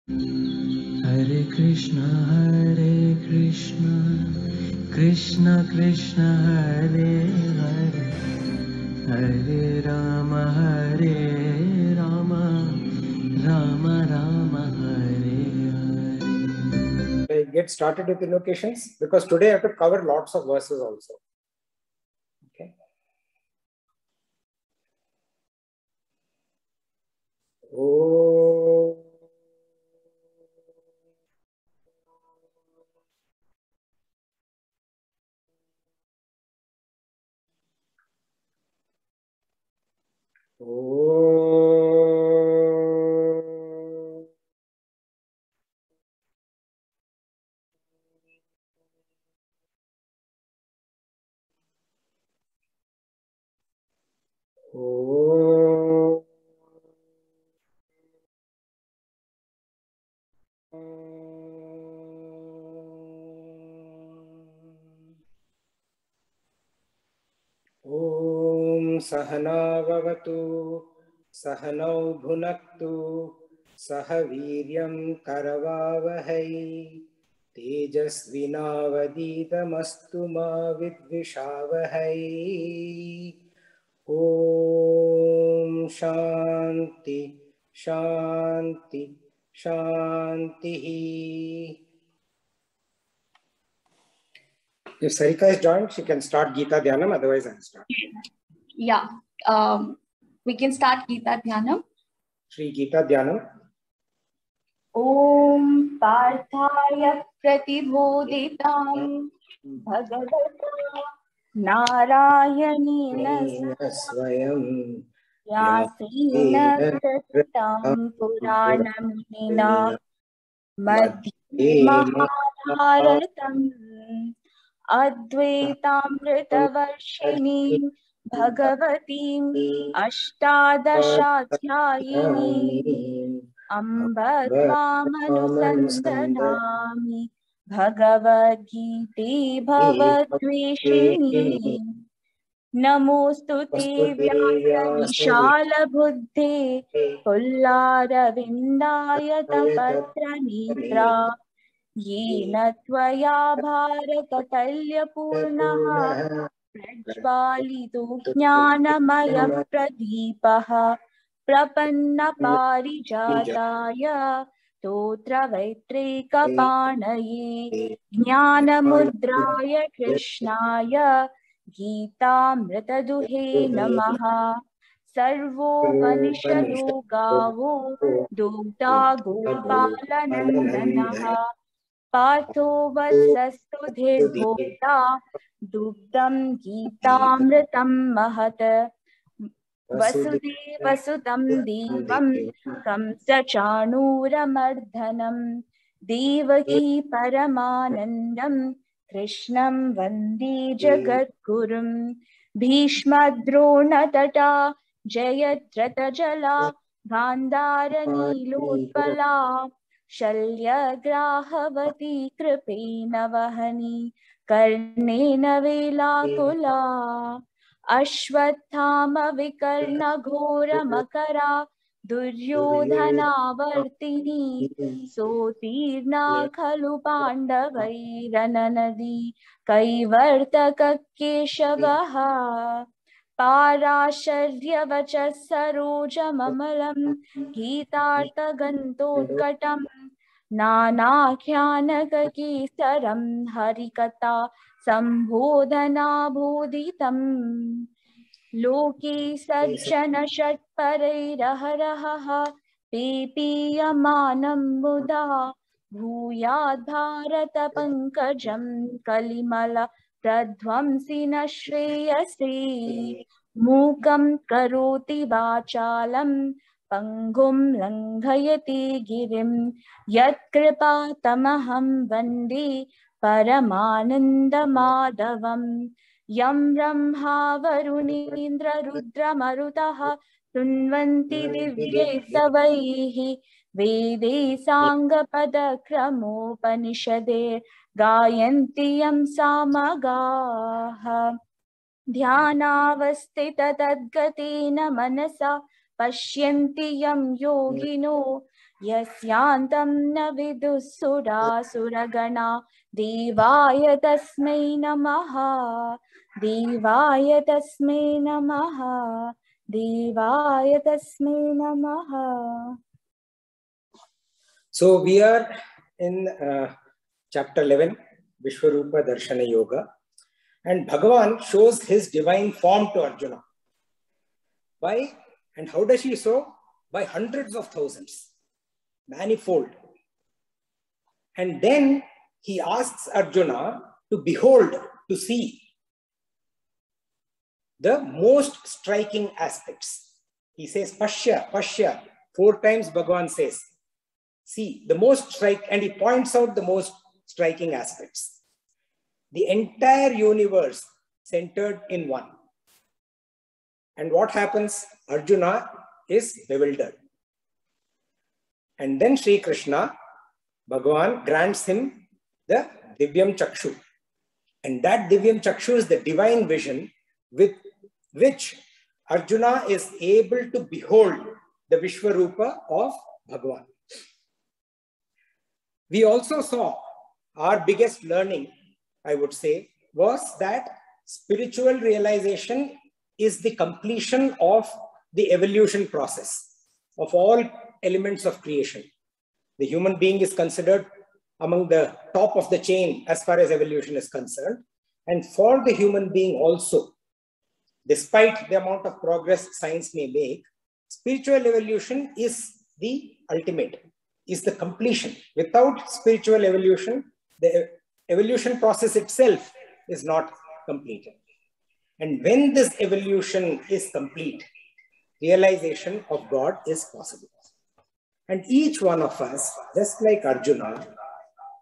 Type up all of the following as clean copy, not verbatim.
Hare Krishna, Krishna Krishna, Hare Hare, Hare Rama, Rama Rama, Hare Hare. Get started with invocations because today I have to cover lots of verses also. Okay. Oh. Om Sahana Vavatu Sahanau Bhunaktu Sahaviryam Karavavahai Tejasvinavaditamastu ma vidvishavahai. Om Shanti Shanti Shanti. If Sarika is joined, she can start Gita Dhyanam, otherwise I'll start. Yeah, we can start Gita Dhyanam. Shri Gita Dhyanam. Om Parthaya Pratibodhitam Bhagavata Narayanena Swayam Vyasena Prasiddham Puranamunina Madhye Mahabharatam Advaitamritavarshini Bhagavatim Ashtadashaധ്യായിനി Amba Tvamanusandhanami Bhagavad Gita Bhavadveshini Namostute Vyasa Vishala Buddhe Pullara Vindayata Patra Nitra Yena Tvaya Bharatatulya Purnaha Prajvalitu Jnanamaya Pradipaha Prapanna Parijataya Totra Vaitrika Panaye Jnanamudraya Krishnaya Geetamritaduhe Namaha Sarvopanishado Gavo Dugdha Gopalanandanaha Partho Vasastudhir Bhokta Dugdam Geetamritam Mahat Vasudevasutam Devam Kamsa Chanuramardanam Devaki Paramanandam Krishnam Vande Jagadgurum Bhishma Tata Jayadrata Jala Gandharani Lotpala Shalya Grahavati Kripena Vahani Karnena Velakula Ashwathama Vikarna Ghora Makara Duryodhanavartini Sotirna Khalu Pandavairananadi Kaivartaka Keshavaha Parasharyavacha Saroja Mamalam Geetartha Gantotkatam Nanakyanaka Kesaram Harikata Sambodhana Bodhitam Loki Sajjana Shatparayraha Pepiyamanam Buddha Bhuyad Bharata Pankajam Kalimala Pradvamsina Shreyasi Mukam Karoti Vachalam Pangum Langhayati Girim Yat Kripa Tamaham Vande Paramananda Madhavam Yam Brahma Varunindra Rudra Marutaha Tunvanti Divye Savaihi Vede Sangha Pada Kramopanishade Gayanti Yam Samagaha Dhyanavastita Tadgatina Manasa Pashyanti Yam Yogino यस्यान्तं न विदुः सुरासुरगणा देवाय तस्मै नमः देवाय तस्मै नमः देवाय तस्मै नमः. So we are in chapter 11, Vishwarupa Darshana Yoga, and Bhagavan shows his divine form to Arjuna. Why? And how does he show? By hundreds of thousands, manifold. And then he asks Arjuna to behold, to see the most striking aspects. He says, Pashya, Pashya. 4 times Bhagavan says, see, the most and he points out the most striking aspects. The entire universe centered in one. And what happens? Arjuna is bewildered. And then Sri Krishna, Bhagavan, grants him the Divyam Chakshu. And that Divyam Chakshu is the divine vision with which Arjuna is able to behold the Vishwarupa of Bhagavan. We also saw our biggest learning, I would say, was that spiritual realization is the completion of the evolution process of all elements of creation. The human being is considered among the top of the chain as far as evolution is concerned. And for the human being also, despite the amount of progress science may make, spiritual evolution is the ultimate, is the completion. Without spiritual evolution, the evolution process itself is not completed. And when this evolution is complete, realization of God is possible. And each one of us, just like Arjuna,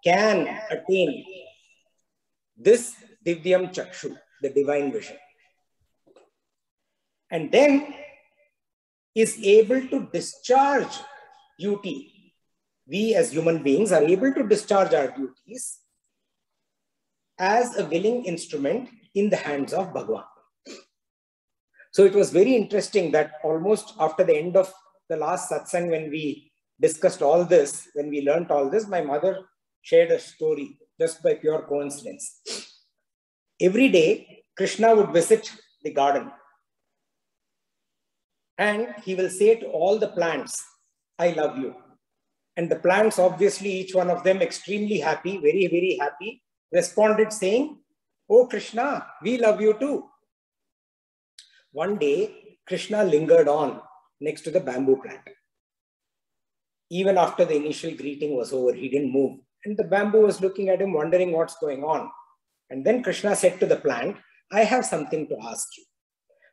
can attain this Divyam Chakshu, the divine vision. And then is able to discharge duty. We as human beings are able to discharge our duties as a willing instrument in the hands of Bhagavan. So it was very interesting that almost after the end of the last satsang, when we discussed all this, when we learnt all this, my mother shared a story just by pure coincidence. Every day, Krishna would visit the garden and he will say to all the plants, I love you. And the plants, obviously, each one of them extremely happy, very, very happy, responded saying, oh Krishna, we love you too. One day, Krishna lingered on next to the bamboo plant. Even after the initial greeting was over, he didn't move. And the bamboo was looking at him, wondering what's going on. And then Krishna said to the plant, I have something to ask you,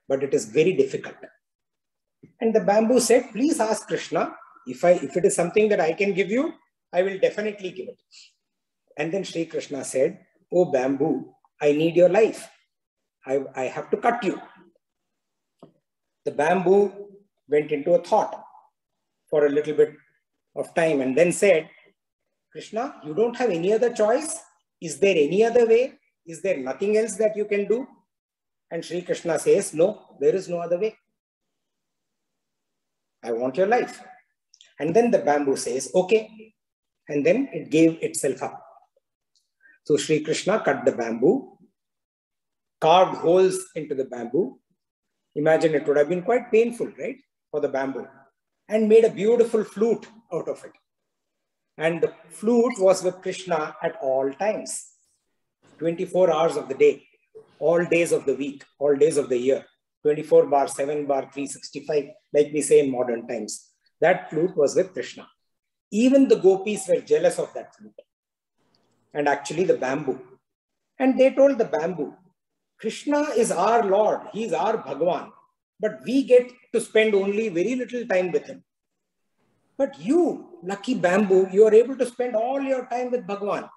but it is very difficult. And the bamboo said, please ask Krishna. If it is something that I can give you, I will definitely give it. And then Sri Krishna said, oh bamboo, I need your life. I have to cut you. The bamboo went into a thought for a little bit of time and then said, Krishna, you don't have any other choice? Is there any other way? Is there nothing else that you can do? And Sri Krishna says, no, there is no other way. I want your life. And then the bamboo says, okay. And then it gave itself up. So Sri Krishna cut the bamboo, carved holes into the bamboo. Imagine it would have been quite painful, right? For the bamboo. And made a beautiful flute out of it. And the flute was with Krishna at all times. 24 hours of the day, all days of the week, all days of the year. 24 bar, 7 bar, 365, like we say in modern times. That flute was with Krishna. Even the gopis were jealous of that flute. And actually the bamboo. And they told the bamboo, Krishna is our Lord. He is our Bhagavan. But we get to spend only very little time with him. But you, lucky bamboo, you are able to spend all your time with Bhagavan.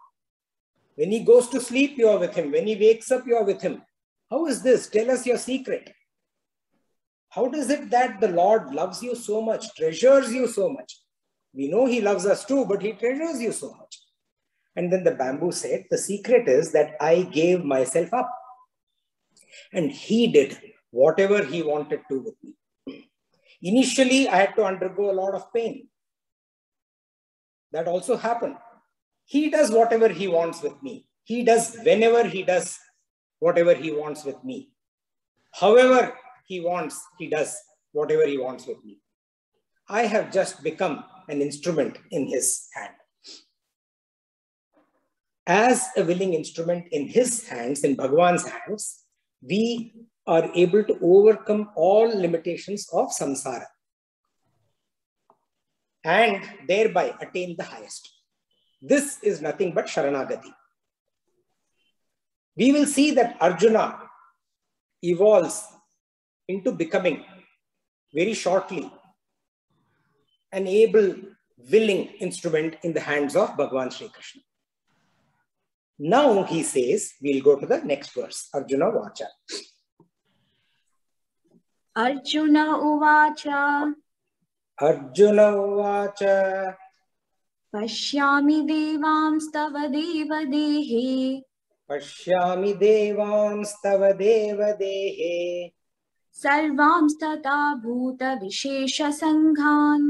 When he goes to sleep, you are with him. When he wakes up, you are with him. How is this? Tell us your secret. How is it that the Lord loves you so much, treasures you so much? We know he loves us too, but he treasures you so much. And then the bamboo said, the secret is that I gave myself up. And he did whatever he wanted to with me. Initially, I had to undergo a lot of pain. that also happened. He does whatever he wants with me. He does whenever he does whatever he wants with me. However he wants, he does whatever he wants with me. I have just become an instrument in his hand. As a willing instrument in his hands, in Bhagavan's hands, we are able to overcome all limitations of samsara and thereby attain the highest. This is nothing but Sharanagati. We will see that Arjuna evolves into becoming very shortly an able, willing instrument in the hands of Bhagavan Sri Krishna. Now he says, we'll go to the next verse, Arjuna Vacha. Arjuna Uvacha. Arjuna Vacha. Pashyami Devamstava Devadehe. Pashyami Devamstava Devadehe. Sarvamstata Bhuta Vishesha Sanghan.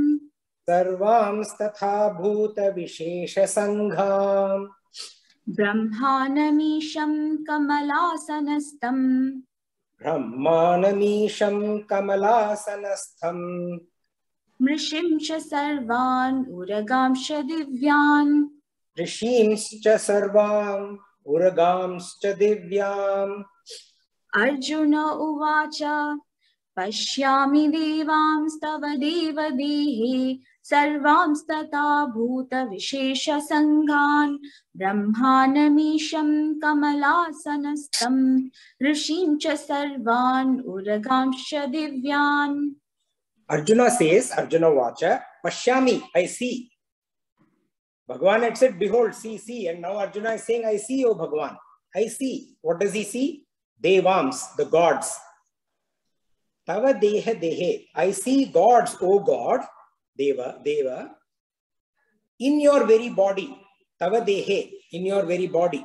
Sarvamstatha Bhuta Vishesha Sangham. Brahmanamisham Kamalasanastam. Brahmanamisham Kamalasanastham. Mrishimcha Sarvan Uragamsha Divyan. Rishimscha Sarvam Uragamscha Divyam. Arjuna Uvacha. Pashyami Devamstava Devadehe. Sarvamstata Bhuta Vishesha Sanghan. Brahmanamisham Kamalasanastam. Rishimcha Sarvan Uragamsha Divyan. Arjuna says, Arjuna Vacha, Pashyami, I see. Bhagavan had said, behold, see, and now Arjuna is saying, I see, O Bhagavan. I see. What does he see? Devams, the gods. Tava Deha Dehe. I see gods, O God, Deva, in your very body. Tava Dehe, in your very body.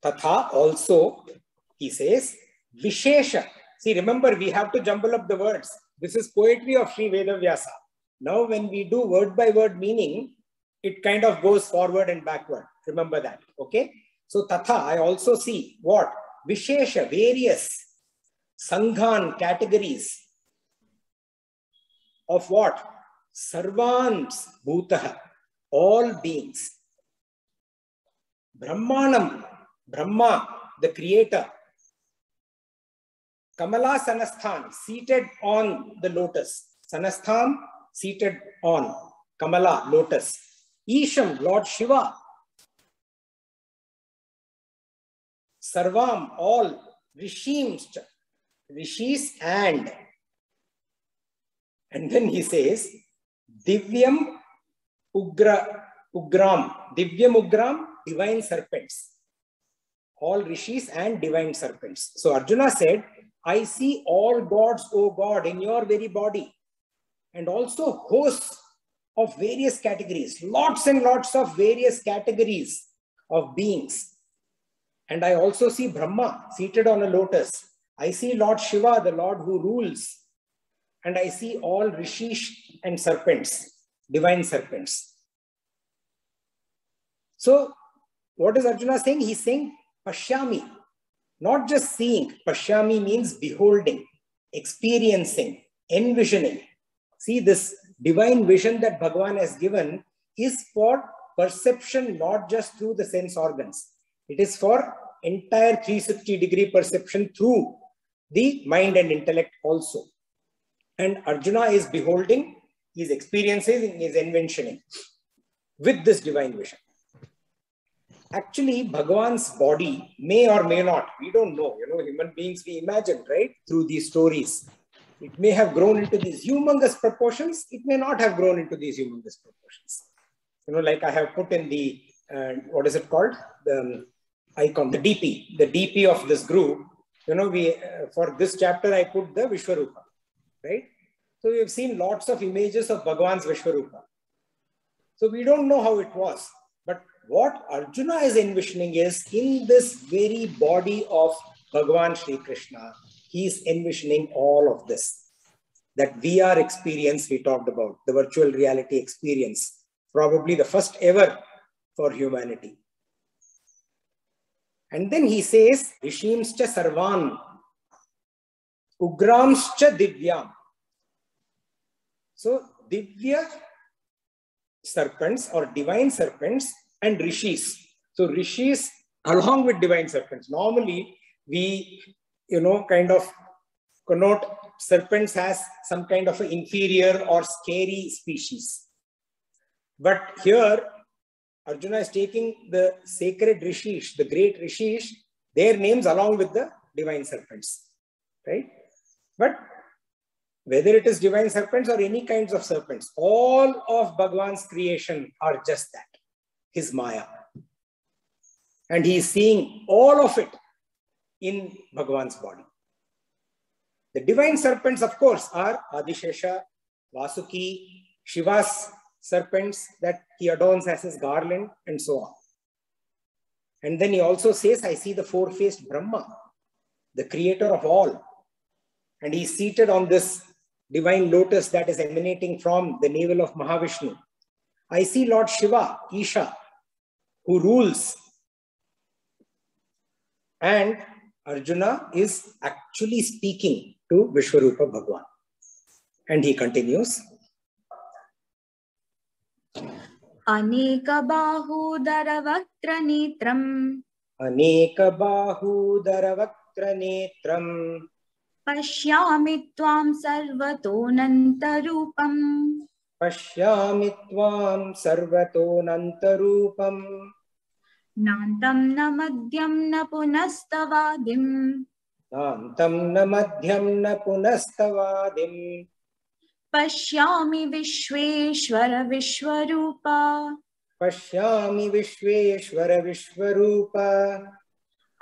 Tatha also, he says, Vishesha. See, remember, we have to jumble up the words. This is poetry of Sri Vedavyasa. Now, when we do word by word meaning, it kind of goes forward and backward. Remember that, okay? So, Tatha, I also see what? Vishesha, various Sanghan categories of what? Sarvans Bhutaha, all beings. Brahmanam, Brahma, the creator. Kamala Sanasthan, seated on the lotus. Sanasthan, seated on Kamala, lotus. Isham, Lord Shiva. Sarvam, all. Rishims, rishis and then he says, Divyam Ugram, Divyam Ugram, divine serpents. All rishis and divine serpents. So Arjuna said, I see all gods, O God, in your very body, and also hosts of various categories, lots and lots of various categories of beings. And I also see Brahma seated on a lotus. I see Lord Shiva, the Lord who rules. And I see all rishis and serpents, divine serpents. So what is Arjuna saying? He's saying Pashyami. Not just seeing. Pashyami means beholding, experiencing, envisioning. See, this divine vision that Bhagavan has given is for perception, not just through the sense organs. It is for entire 360-degree perception through the mind and intellect also. And Arjuna is beholding, he is experiencing, he is envisioning with this divine vision. Actually, Bhagavan's body may or may not, we don't know, human beings we imagine, right? Through these stories. It may have grown into these humongous proportions. It may not have grown into these humongous proportions. Like I have put in the, what is it called? The icon, the DP. The DP of this group, for this chapter, I put the Vishwarupa, right? So we have seen lots of images of Bhagavan's Vishwarupa. So we don't know how it was. But what Arjuna is envisioning is in this very body of Bhagavan Sri Krishna, he is envisioning all of this. that VR experience we talked about, the virtual reality experience, probably the first ever for humanity. And then he says, Rishimscha Sarvan, Ugramscha Divyam. So Divya serpents or divine serpents and Rishis. So Rishis along with divine serpents. Normally we, kind of connote serpents as some kind of an inferior or scary species. But here Arjuna is taking the sacred Rishish, the great Rishish, their names along with the divine serpents, right? But whether it is divine serpents or any kinds of serpents, all of Bhagwan's creation are just that, his Maya. And he is seeing all of it in Bhagwan's body. The divine serpents, of course, are Adishesha, Vasuki, Shiva's serpents that he adorns as his garland, and so on. And then he also says, I see the four-faced Brahma, the creator of all. And he is seated on this divine lotus that is emanating from the navel of Mahavishnu. I see Lord Shiva, Isha, who rules. And Arjuna is actually speaking to Vishwarupa Bhagwan. And he continues. Aneka bahudara vaktra netram. Aneka bahudara vaktra netram. Pashyami tvam sarvatonantarupam. Pashyami tvam sarvatonantarupam. Nantam na madhyam na punastavadim. Nantam na madhyam na punastavadim. Pashyami Vishweshwara Vishwarupa. Pashyami Vishweshwara Vishwarupa.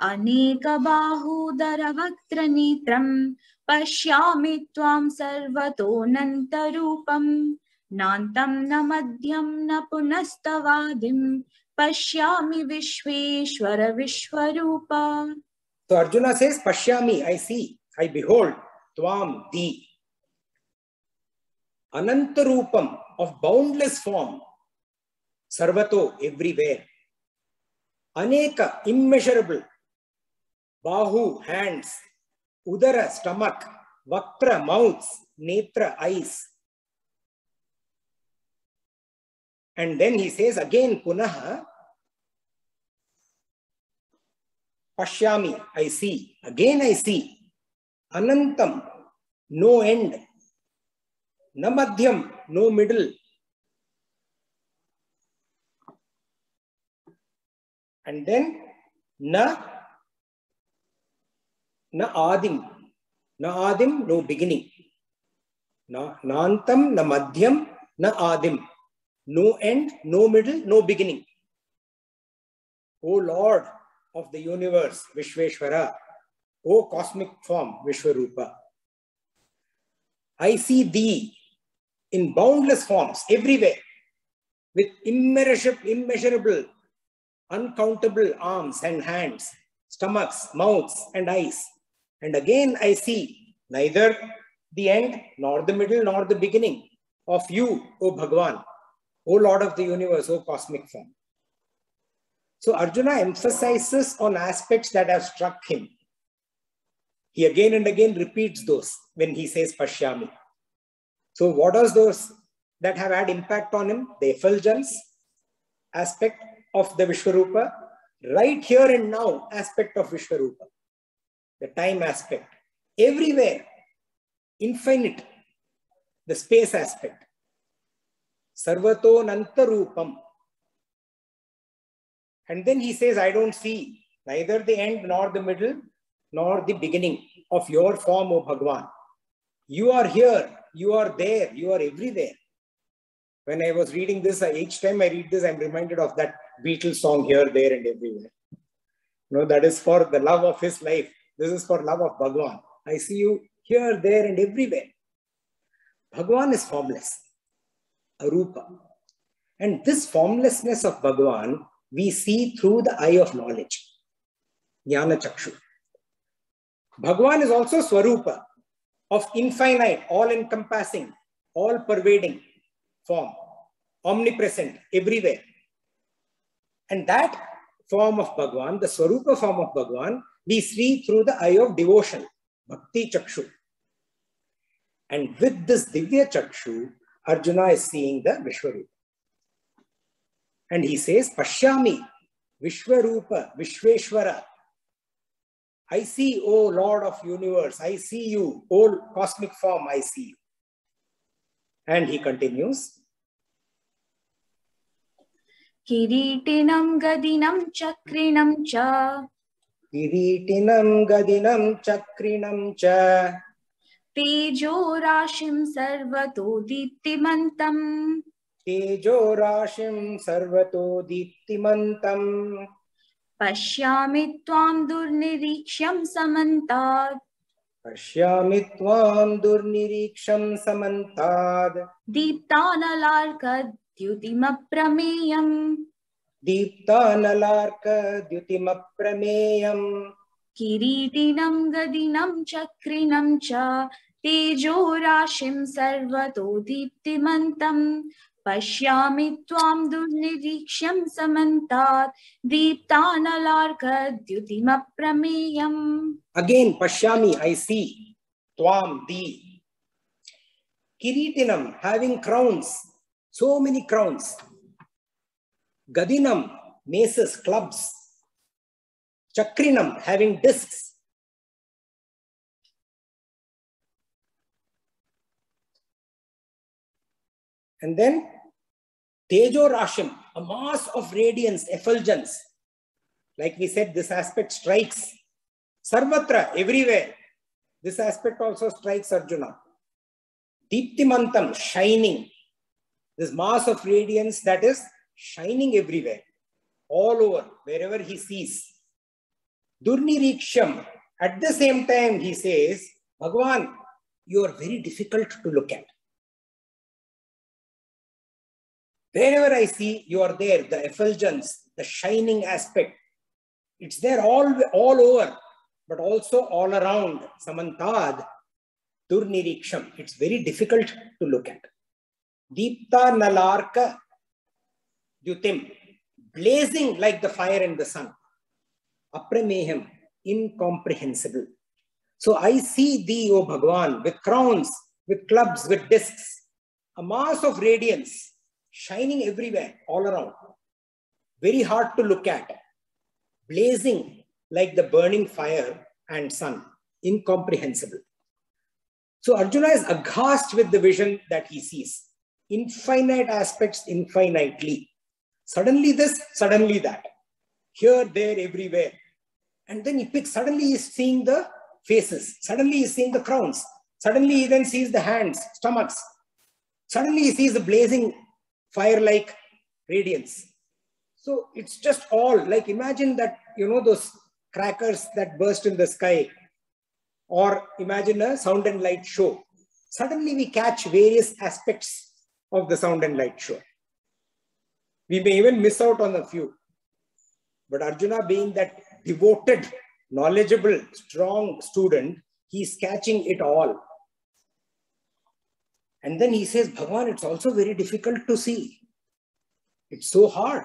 Aneka bahudara vaktra netram. Pashyami tvam sarvatonantarupam. Nantam na madhyam na punastavadim. Pashyami Vishweshwara Vishwarupa. So Arjuna says, Pashyami, I see, I behold, Tvam, thee. Anantarupam, of boundless form. Sarvato, everywhere. Aneka, immeasurable. Bahu, hands. Udara, stomach. Vaktra, mouths. Netra, eyes. And then he says again, Punaha, Pashyami, I see. Again I see. Anantam, no end. Namadhyam, no middle. And then na adim. Na adim, no beginning. Nantam, na madhyam, na adim. No end, no middle, no beginning. O Lord of the universe, Vishweshwara, O cosmic form, Vishwarupa, I see thee in boundless forms everywhere, with immeasurable, uncountable arms and hands, stomachs, mouths, and eyes. And again I see neither the end, nor the middle, nor the beginning of you, O Bhagwan, O Lord of the universe, O cosmic form. So Arjuna emphasizes on aspects that have struck him. He again and again repeats those when he says Pashyami. So what are those that have had impact on him? The effulgence aspect of the Vishwarupa, right here and now aspect of Vishwarupa, the time aspect, everywhere, infinite, the space aspect. Sarvato Nantarupam. And then he says, I don't see neither the end nor the middle nor the beginning of your form, O Bhagwan. You are here, you are there, you are everywhere. When I was reading this, each time I read this, I'm reminded of that Beatles song, Here, There and Everywhere. That is for the love of his life. This is for love of Bhagwan. I see you here, there and everywhere. Bhagwan is formless. Arupa. And this formlessness of Bhagwan, we see through the eye of knowledge. Jnana Chakshu. Bhagwan is also Swarupa. of infinite, all-encompassing, all-pervading form, omnipresent, everywhere. And that form of Bhagavan, the Swarupa form of Bhagavan, we see through the eye of devotion, Bhakti Chakshu. And with this Divya Chakshu, Arjuna is seeing the Vishwarupa. And he says, Pashyami, Vishwarupa, Vishweshwara. I see, O Lord of Universe, I see you, O cosmic form, I see you. And he continues, Kiritinam gadinam chakrinam cha. Kiritinam gadinam chakrinam cha. Tejo rashim sarvato diptimantam. Tejo rashim sarvato diptimantam. Pashyami tvam durniriksham samantad. Pashyami tvam durniriksham samantad. Deeptanalarka dyutimaprameyam. Deeptanalarka dyutimaprameyam. Kiritinam gadinam chakrinam cha. Tejo rashim sarvato diptimantam. Pashyami tvam durniriksham samantat. Deeptanalarka dyutimaprameyam. Again, Pashyami, I see. Tvam, thee. Kiritinam, having crowns. So many crowns. Gadinam, maces, clubs. Chakrinam, having discs. And then Tejo Rashim, a mass of radiance, effulgence. Like we said, this aspect strikes Sarvatra, everywhere. This aspect also strikes Arjuna. Deeptimantam, shining. This mass of radiance that is shining everywhere, all over, wherever he sees. Durniriksham, at the same time he says, Bhagavan, you are very difficult to look at. Wherever I see, you are there, the effulgence, the shining aspect. It's there all over, but also all around. Samantad, Durniriksham. It's very difficult to look at. Deepta Nalarka Dyutim, blazing like the fire in the sun. Aprameham, incomprehensible. So I see thee, O Bhagavan, with crowns, with clubs, with discs, a mass of radiance, shining everywhere, all around. Very hard to look at. Blazing like the burning fire and sun. Incomprehensible. So Arjuna is aghast with the vision that he sees. Infinite aspects infinitely. Suddenly this, suddenly that. Here, there, everywhere. And then suddenly he's seeing the faces. Suddenly he's seeing the crowns. Suddenly he then sees the hands, stomachs. Suddenly he sees the blazing fire-like radiance. So it's just all, like imagine that, those crackers that burst in the sky, or imagine a sound and light show. Suddenly we catch various aspects of the sound and light show. We may even miss out on a few. But Arjuna, being that devoted, knowledgeable, strong student, he's catching it all. And then he says, Bhagavan, it's also very difficult to see. It's so hard.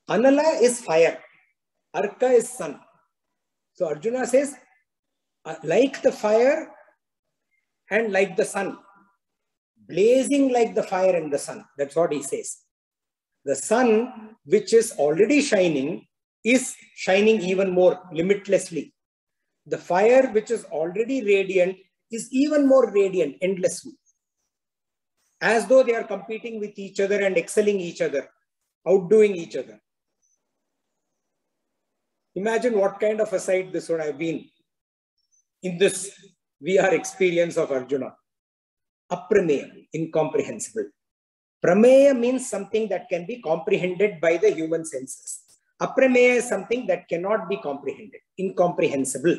Anala is fire. Arka is sun. So Arjuna says, like the fire and like the sun. Blazing like the fire and the sun. That's what he says. The sun, which is already shining, is shining even more limitlessly. The fire, which is already radiant, is even more radiant endlessly. As though they are competing with each other and excelling each other, outdoing each other. Imagine what kind of a sight this would have been in this VR experience of Arjuna. Aprameya, incomprehensible. Prameya means something that can be comprehended by the human senses. Aprameya is something that cannot be comprehended, incomprehensible.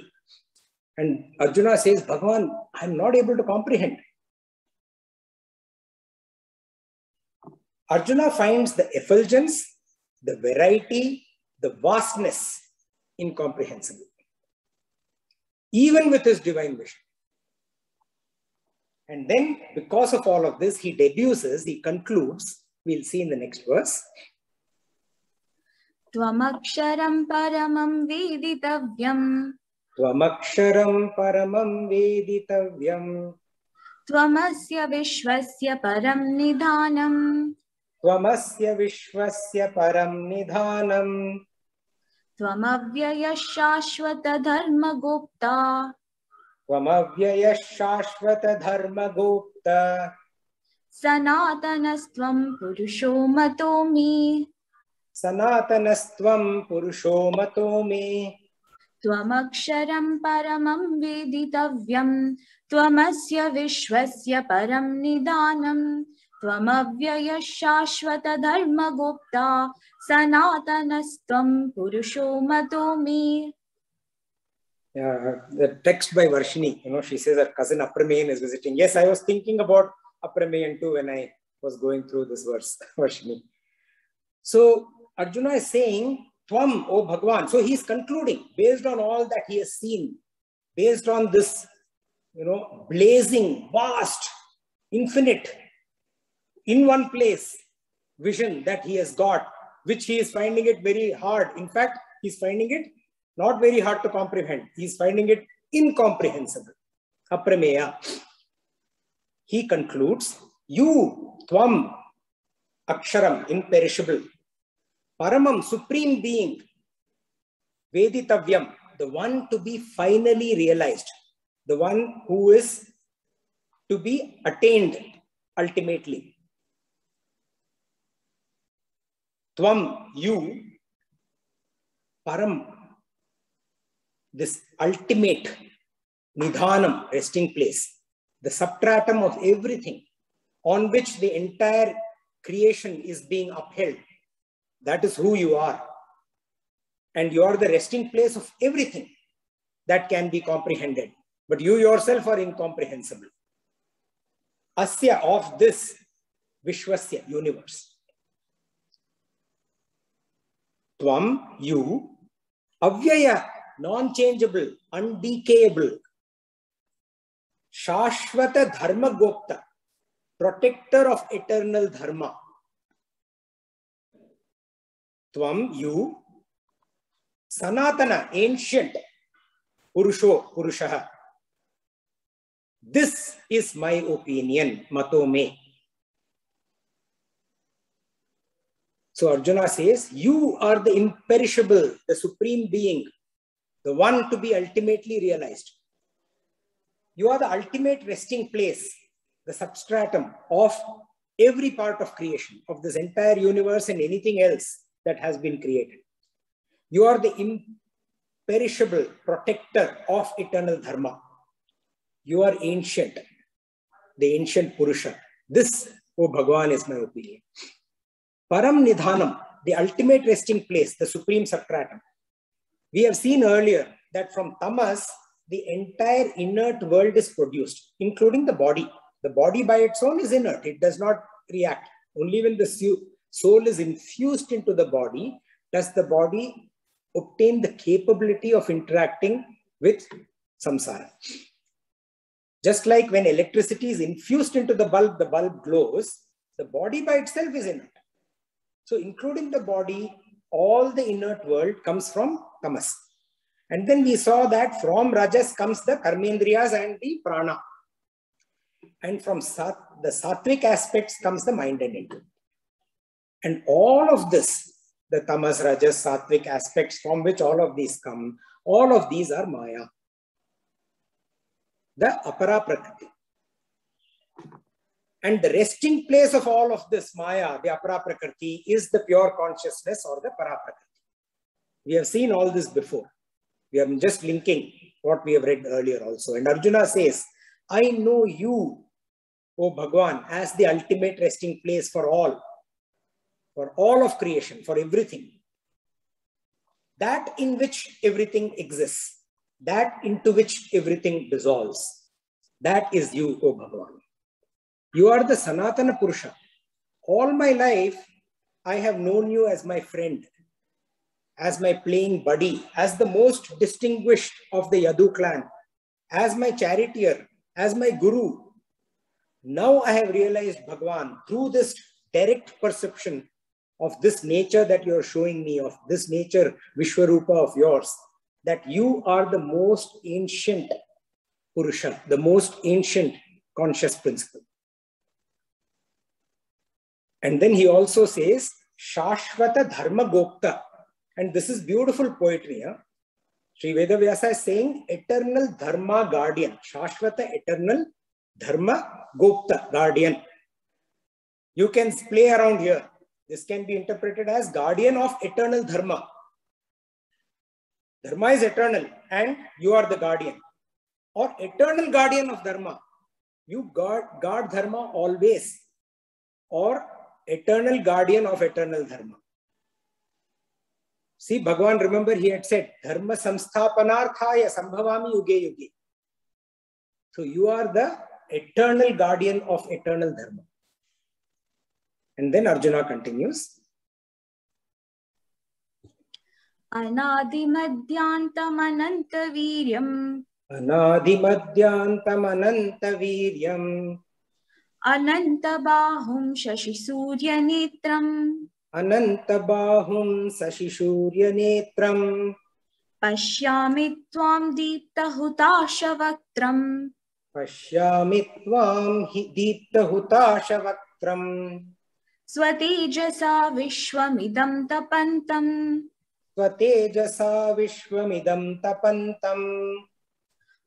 And Arjuna says, Bhagavan, I'm not able to comprehend. Arjuna finds the effulgence, the variety, the vastness incomprehensible. even with his divine vision. And then, because of all of this, he deduces, he concludes, we'll see in the next verse. Tvamaksharam paramam veditavyam. Tvamaksharam paramam veditavyam. Tvamasya vishvasya param nidhanam. Tvamasya vishvasya param nidhanam. Tvamavyaya shashvata dharma gupta. Tvamavyaya shashvata dharma gupta. Sanatanastvam purusho matomi. Sanatanastvam purusho matomi. Tvamaksharam paramam veditavyam. Tvamasya vishvasya param nidhanam. Tvamavyaya shashvata dharma gupta. Sanatanastvam purusho matomi. The text by Varshini, she says her cousin Aprameyan is visiting. Yes, I was thinking about Aprameyan too when I was going through this verse, Varshini. So Arjuna is saying, Tvam, O Bhagwan. So he's concluding, based on all that he has seen, based on this, blazing, vast, infinite, in one place vision that he has got, which he is finding it very hard. In fact, he's finding it not very hard to comprehend. He's finding it incomprehensible. Aprameya. He concludes, you, Tvam, Aksharam, imperishable, Paramam, supreme being, Veditavyam, the one to be finally realized, the one who is to be attained ultimately. Tvam, you, Param, this ultimate Nidhanam, resting place, the substratum of everything on which the entire creation is being upheld. That is who you are. And you are the resting place of everything that can be comprehended. But you yourself are incomprehensible. Asya, of this Vishwasya, universe. Tvam, you, Avyaya, non-changeable, undecayable, Shashvata Dharma Gopta, protector of eternal Dharma. Tvam, you, Sanatana, ancient, Purushaha. This is my opinion, Matome. So Arjuna says, you are the imperishable, the supreme being, the one to be ultimately realized. You are the ultimate resting place, the substratum of every part of creation, of this entire universe and anything else that has been created. You are the imperishable protector of eternal Dharma. You are ancient, the ancient Purusha. This, O Bhagavan, is my opinion. Param Nidhanam, the ultimate resting place, the supreme substratum. We have seen earlier that from Tamas, the entire inert world is produced, including the body. The body by its own is inert. It does not react. Only when the soul is infused into the body, does the body obtain the capability of interacting with samsara. Just like when electricity is infused into the bulb glows, the body by itself is inert. So including the body, all the inert world comes from Tamas. And then we saw that from Rajas comes the Karmendriyas and the Prana. And from the Sattvic aspects comes the mind and intellect. And all of this, the Tamas, Rajas, Sattvic aspects from which all of these come, all of these are Maya. The Apara Prakriti. And the resting place of all of this Maya, the Apara Prakriti, is the pure consciousness or the Para Prakriti. We have seen all this before. We are just linking what we have read earlier also. And Arjuna says, I know you, O Bhagavan, as the ultimate resting place for all of creation, for everything. That in which everything exists, that into which everything dissolves. That is you, O Bhagavan. You are the Sanatana Purusha. All my life, I have known you as my friend, as my playing buddy, as the most distinguished of the Yadu clan, as my charioteer, as my guru. Now I have realized, Bhagavan, through this direct perception of this nature that you are showing me, of this nature, Vishwarupa of yours, that you are the most ancient Purusha, the most ancient conscious principle. And then he also says, Shashvata Dharma Gopta. And this is beautiful poetry. Huh? Sri Vedavyasa is saying, eternal Dharma guardian. Shashvata, eternal Dharma Gopta, guardian. You can play around here. This can be interpreted as guardian of eternal Dharma. Dharma is eternal and you are the guardian. Or eternal guardian of Dharma. You guard Dharma always. Or eternal guardian of eternal Dharma. See, Bhagavan, remember he had said, Dharma samsthapanarthaya sambhavami yuge yuge. So you are the eternal guardian of eternal Dharma. And then Arjuna continues. Anadimadhyantam anantaviryam. Anadimadhyantam anantaviryam. Anantabahum shashisuryanetram. Anantabahum sashishuryanetram. Pashyami tvam deeptahutashavakram. Pashyami tvam deeptahutashavakram. Swatejasa vishwamidam tapantam. Swatejasa vishwamidam tapantam.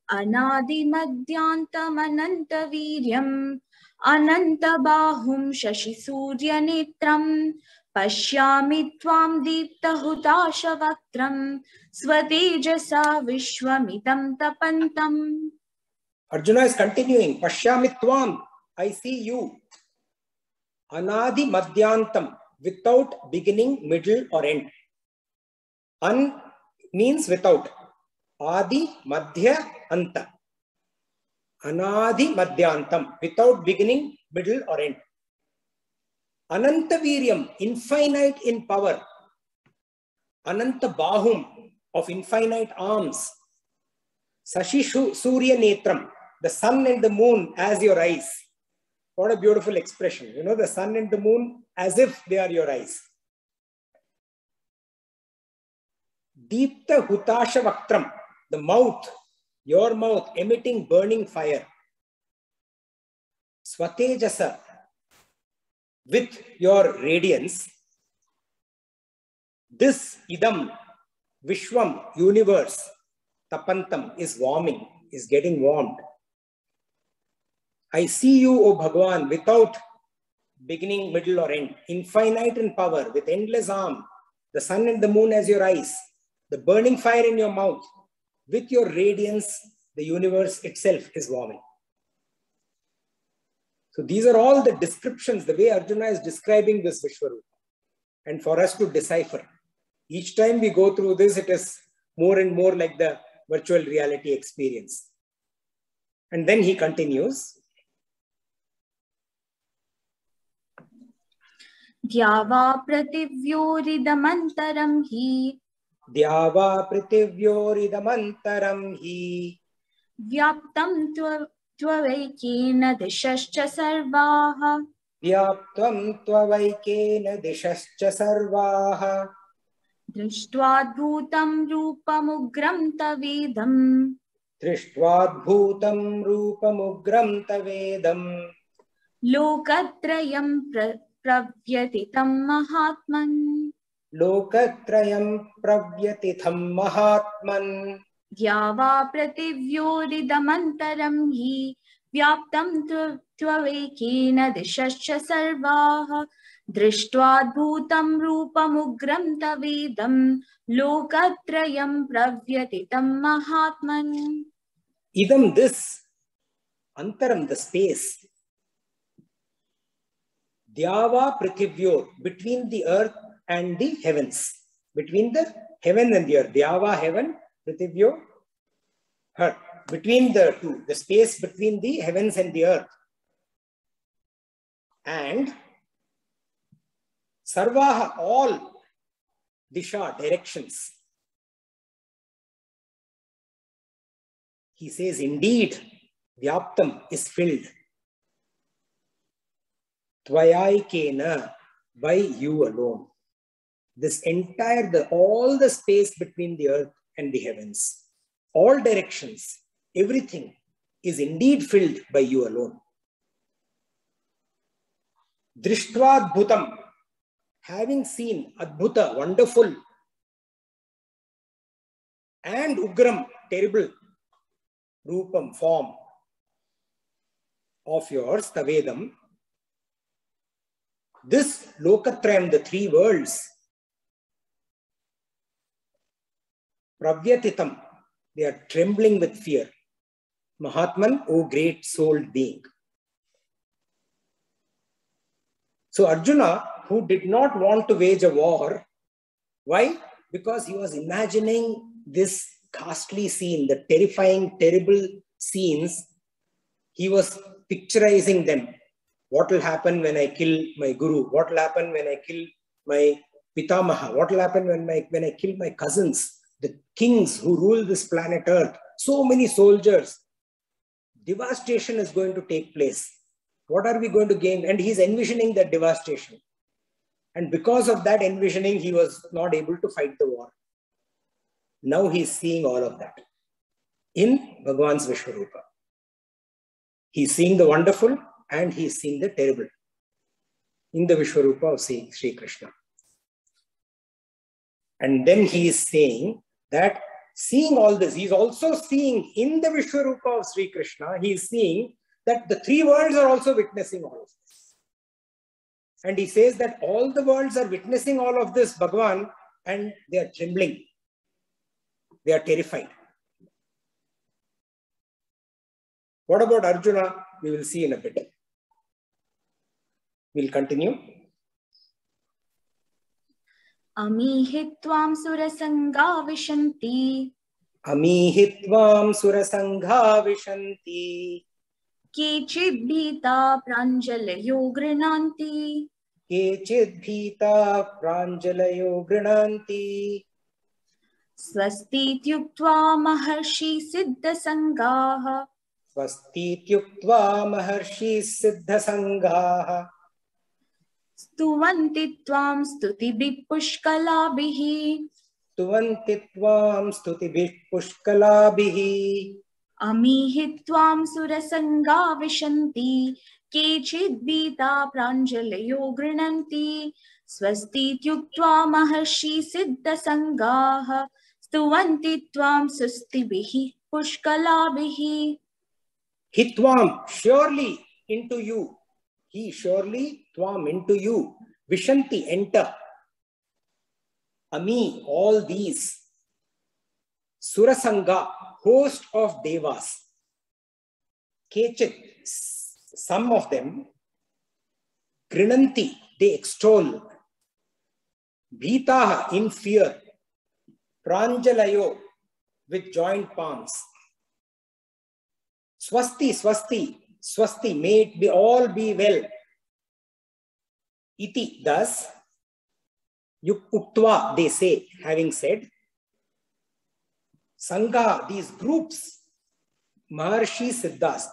Anadimadhyantam anantaviryam. Anantabahum shashisuryanetram. Pashyami tvam deeptahutashavakram. Swatejasa vishwamidam tapantam. Arjuna is continuing. Pashyami tvam, I see you. Anadi madhyantam, without beginning, middle or end. An means without. Adi, madhya, anta. Anadi madhyantam, without beginning, middle or end. Anantaviryam, infinite in power. Ananta bahum, of infinite arms. Sashishu surya netram, the sun and the moon as your eyes. What a beautiful expression. You know, the sun and the moon as if they are your eyes. Deepta hutasha vaktram, the mouth, your mouth emitting burning fire. Swatejasa, with your radiance. This idam, Vishwam, universe, tapantam, is warming, is getting warmed. I see you, O Bhagavan, without beginning, middle or end, infinite in power, with endless arm, the sun and the moon as your eyes, the burning fire in your mouth. With your radiance, the universe itself is warming. So these are all the descriptions, the way Arjuna is describing this Vishwarupa. And for us to decipher. Each time we go through this, it is more and more like the virtual reality experience. And then he continues. Dhyava prativyoridhamantaram hi. Dhyava prativyoridhamantaram hi. Vyaptam tvavaikena dishascha sarvaha. Vyaptam tvavaikena dishascha sarvaha. Drishtvaadbhutam rupamugram tavedam. Drishtvaadbhutam rupamugram tavedam. Lokatrayam pravyatitam mahatman. Lokatrayam pravyatitham mahatman. Dhyava prativyoridhamantaram hi. Vyaptam tvavaikena dishascha sarvaha. Drishtvaadbhutam rupamugram tavedam. Lokatrayam pravyatitam mahatman. Idam, this, antaram, the space. Dhyava prithivyor, between the earth and the heavens. Between the heaven and the earth. Dhyava, heaven, prithivyor, earth. Between the two, the space between the heavens and the earth. And sarvaha, all disha, directions. he says, indeed, Vyaptam is filled. Tvayaikena, by you alone. This entire, all the space between the earth and the heavens, all directions, everything is indeed filled by you alone. Drishtva Adbhutam, having seen Adbhuta, wonderful, and Ugram, terrible, Rupam, form of yours, Tavedam, this Lokatrayam, the three worlds, Pravyatitam, they are trembling with fear. Mahatman, O great souled being. So Arjuna, who did not want to wage a war, why? Because he was imagining this ghastly scene, the terrifying, terrible scenes. He was picturizing them. What will happen when I kill my guru? What will happen when I kill my Pitamaha? What will happen when I kill my cousins? The kings who rule this planet Earth, so many soldiers. Devastation is going to take place. What are we going to gain? And he's envisioning that devastation. And because of that envisioning, he was not able to fight the war. Now he's seeing all of that in Bhagavan's Vishwarupa. He's seeing the wonderful and he's seeing the terrible in the Vishwarupa of Sri Krishna. And then he is saying that seeing all this, he's also seeing in the Vishwarupa of Sri Krishna, he is seeing that the three worlds are also witnessing all of this. And he says that all the worlds are witnessing all of this, Bhagavan, and they are trembling. They are terrified. What about Arjuna? We will see in a bit. We'll continue. Amihitvam surasanga vishanti. Amihitvam surasangha vishanti. Kechid bhita pranjalayo grinanti. Kechid bhita pranjalayo grinanti. Swasti tyuktva maharshi siddha sangaha. Swasti tyuktva maharshi siddha sangaha. Stuvanti tvam stutibhi pushkalabhihi. Stuvanti tvam stutibhi pushkalabhihi. Amihitvam surasanga vishanti. Kechid bhita pranjalayo grinanti. Swasti tyuktva maharshi siddha sangaha. Stuvanti tvam sustibhihi pushkalabhihi. Hitvam, surely into you. He surely, tvam, into you. Vishanti, enter. Ami, all these. Surasanga, host of devas. Kechit, some of them. Grinanti, they extol. Bhitaha, in fear. Pranjalayo, with joint palms. Swasti, swasti, swasti, may it be all be well. Iti, thus, yuktva, they say, having said, Sangha, these groups, Maharshi Siddhas,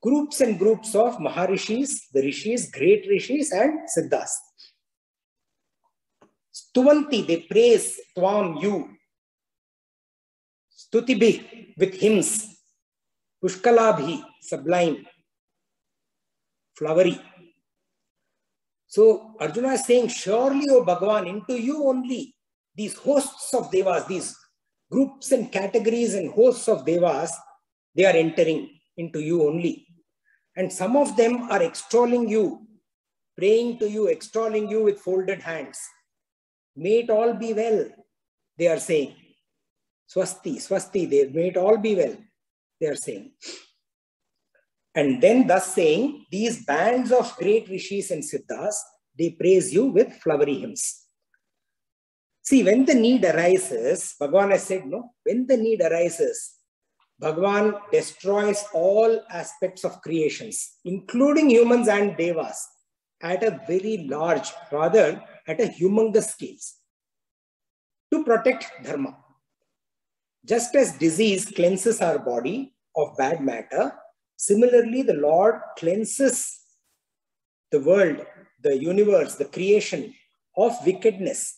groups and groups of Maharishis, the Rishis, great Rishis and Siddhas. Stuvanti, they praise Tvam, you. Stutibhi, with hymns. Pushkalabhi, sublime, flowery. So Arjuna is saying, surely, O Bhagavan, into you only these hosts of devas, these groups and categories and hosts of devas, they are entering into you only. And some of them are extolling you, praying to you, extolling you with folded hands. May it all be well, they are saying. Swasti, swasti, may it all be well, they are saying. And then thus saying, these bands of great rishis and siddhas, they praise you with flowery hymns. See, when the need arises, Bhagavan has said, no, when the need arises, Bhagavan destroys all aspects of creations, including humans and devas, at a very large, rather at a humongous scale, to protect dharma. Just as disease cleanses our body of bad matter, similarly, the Lord cleanses the world, the universe, the creation of wickedness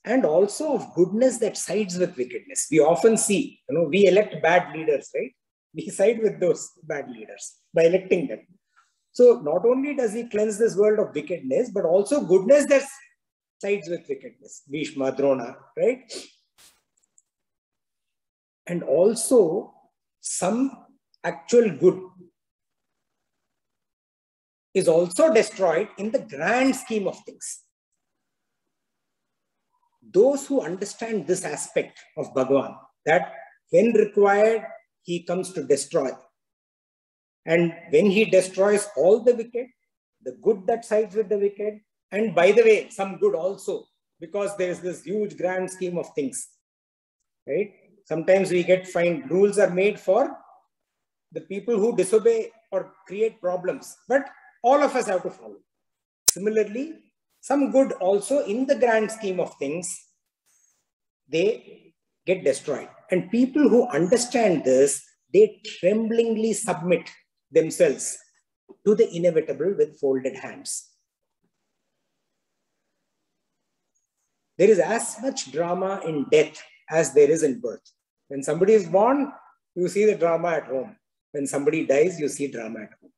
and also of goodness that sides with wickedness. We often see, we elect bad leaders, right? We side with those bad leaders by electing them. So not only does he cleanse this world of wickedness, but also goodness that sides with wickedness. Bhishma, Drona, right? And also some actual good is also destroyed in the grand scheme of things. Those who understand this aspect of Bhagavan, that when required, he comes to destroy. And when he destroys all the wicked, the good that sides with the wicked, and by the way, some good also, because there is this huge grand scheme of things, right? Sometimes we find rules are made for the people who disobey or create problems, but all of us have to follow. Similarly, some good also in the grand scheme of things, they get destroyed. And people who understand this, they tremblingly submit themselves to the inevitable with folded hands. There is as much drama in death as there is in birth. When somebody is born, you see the drama at home. When somebody dies, you see drama at home.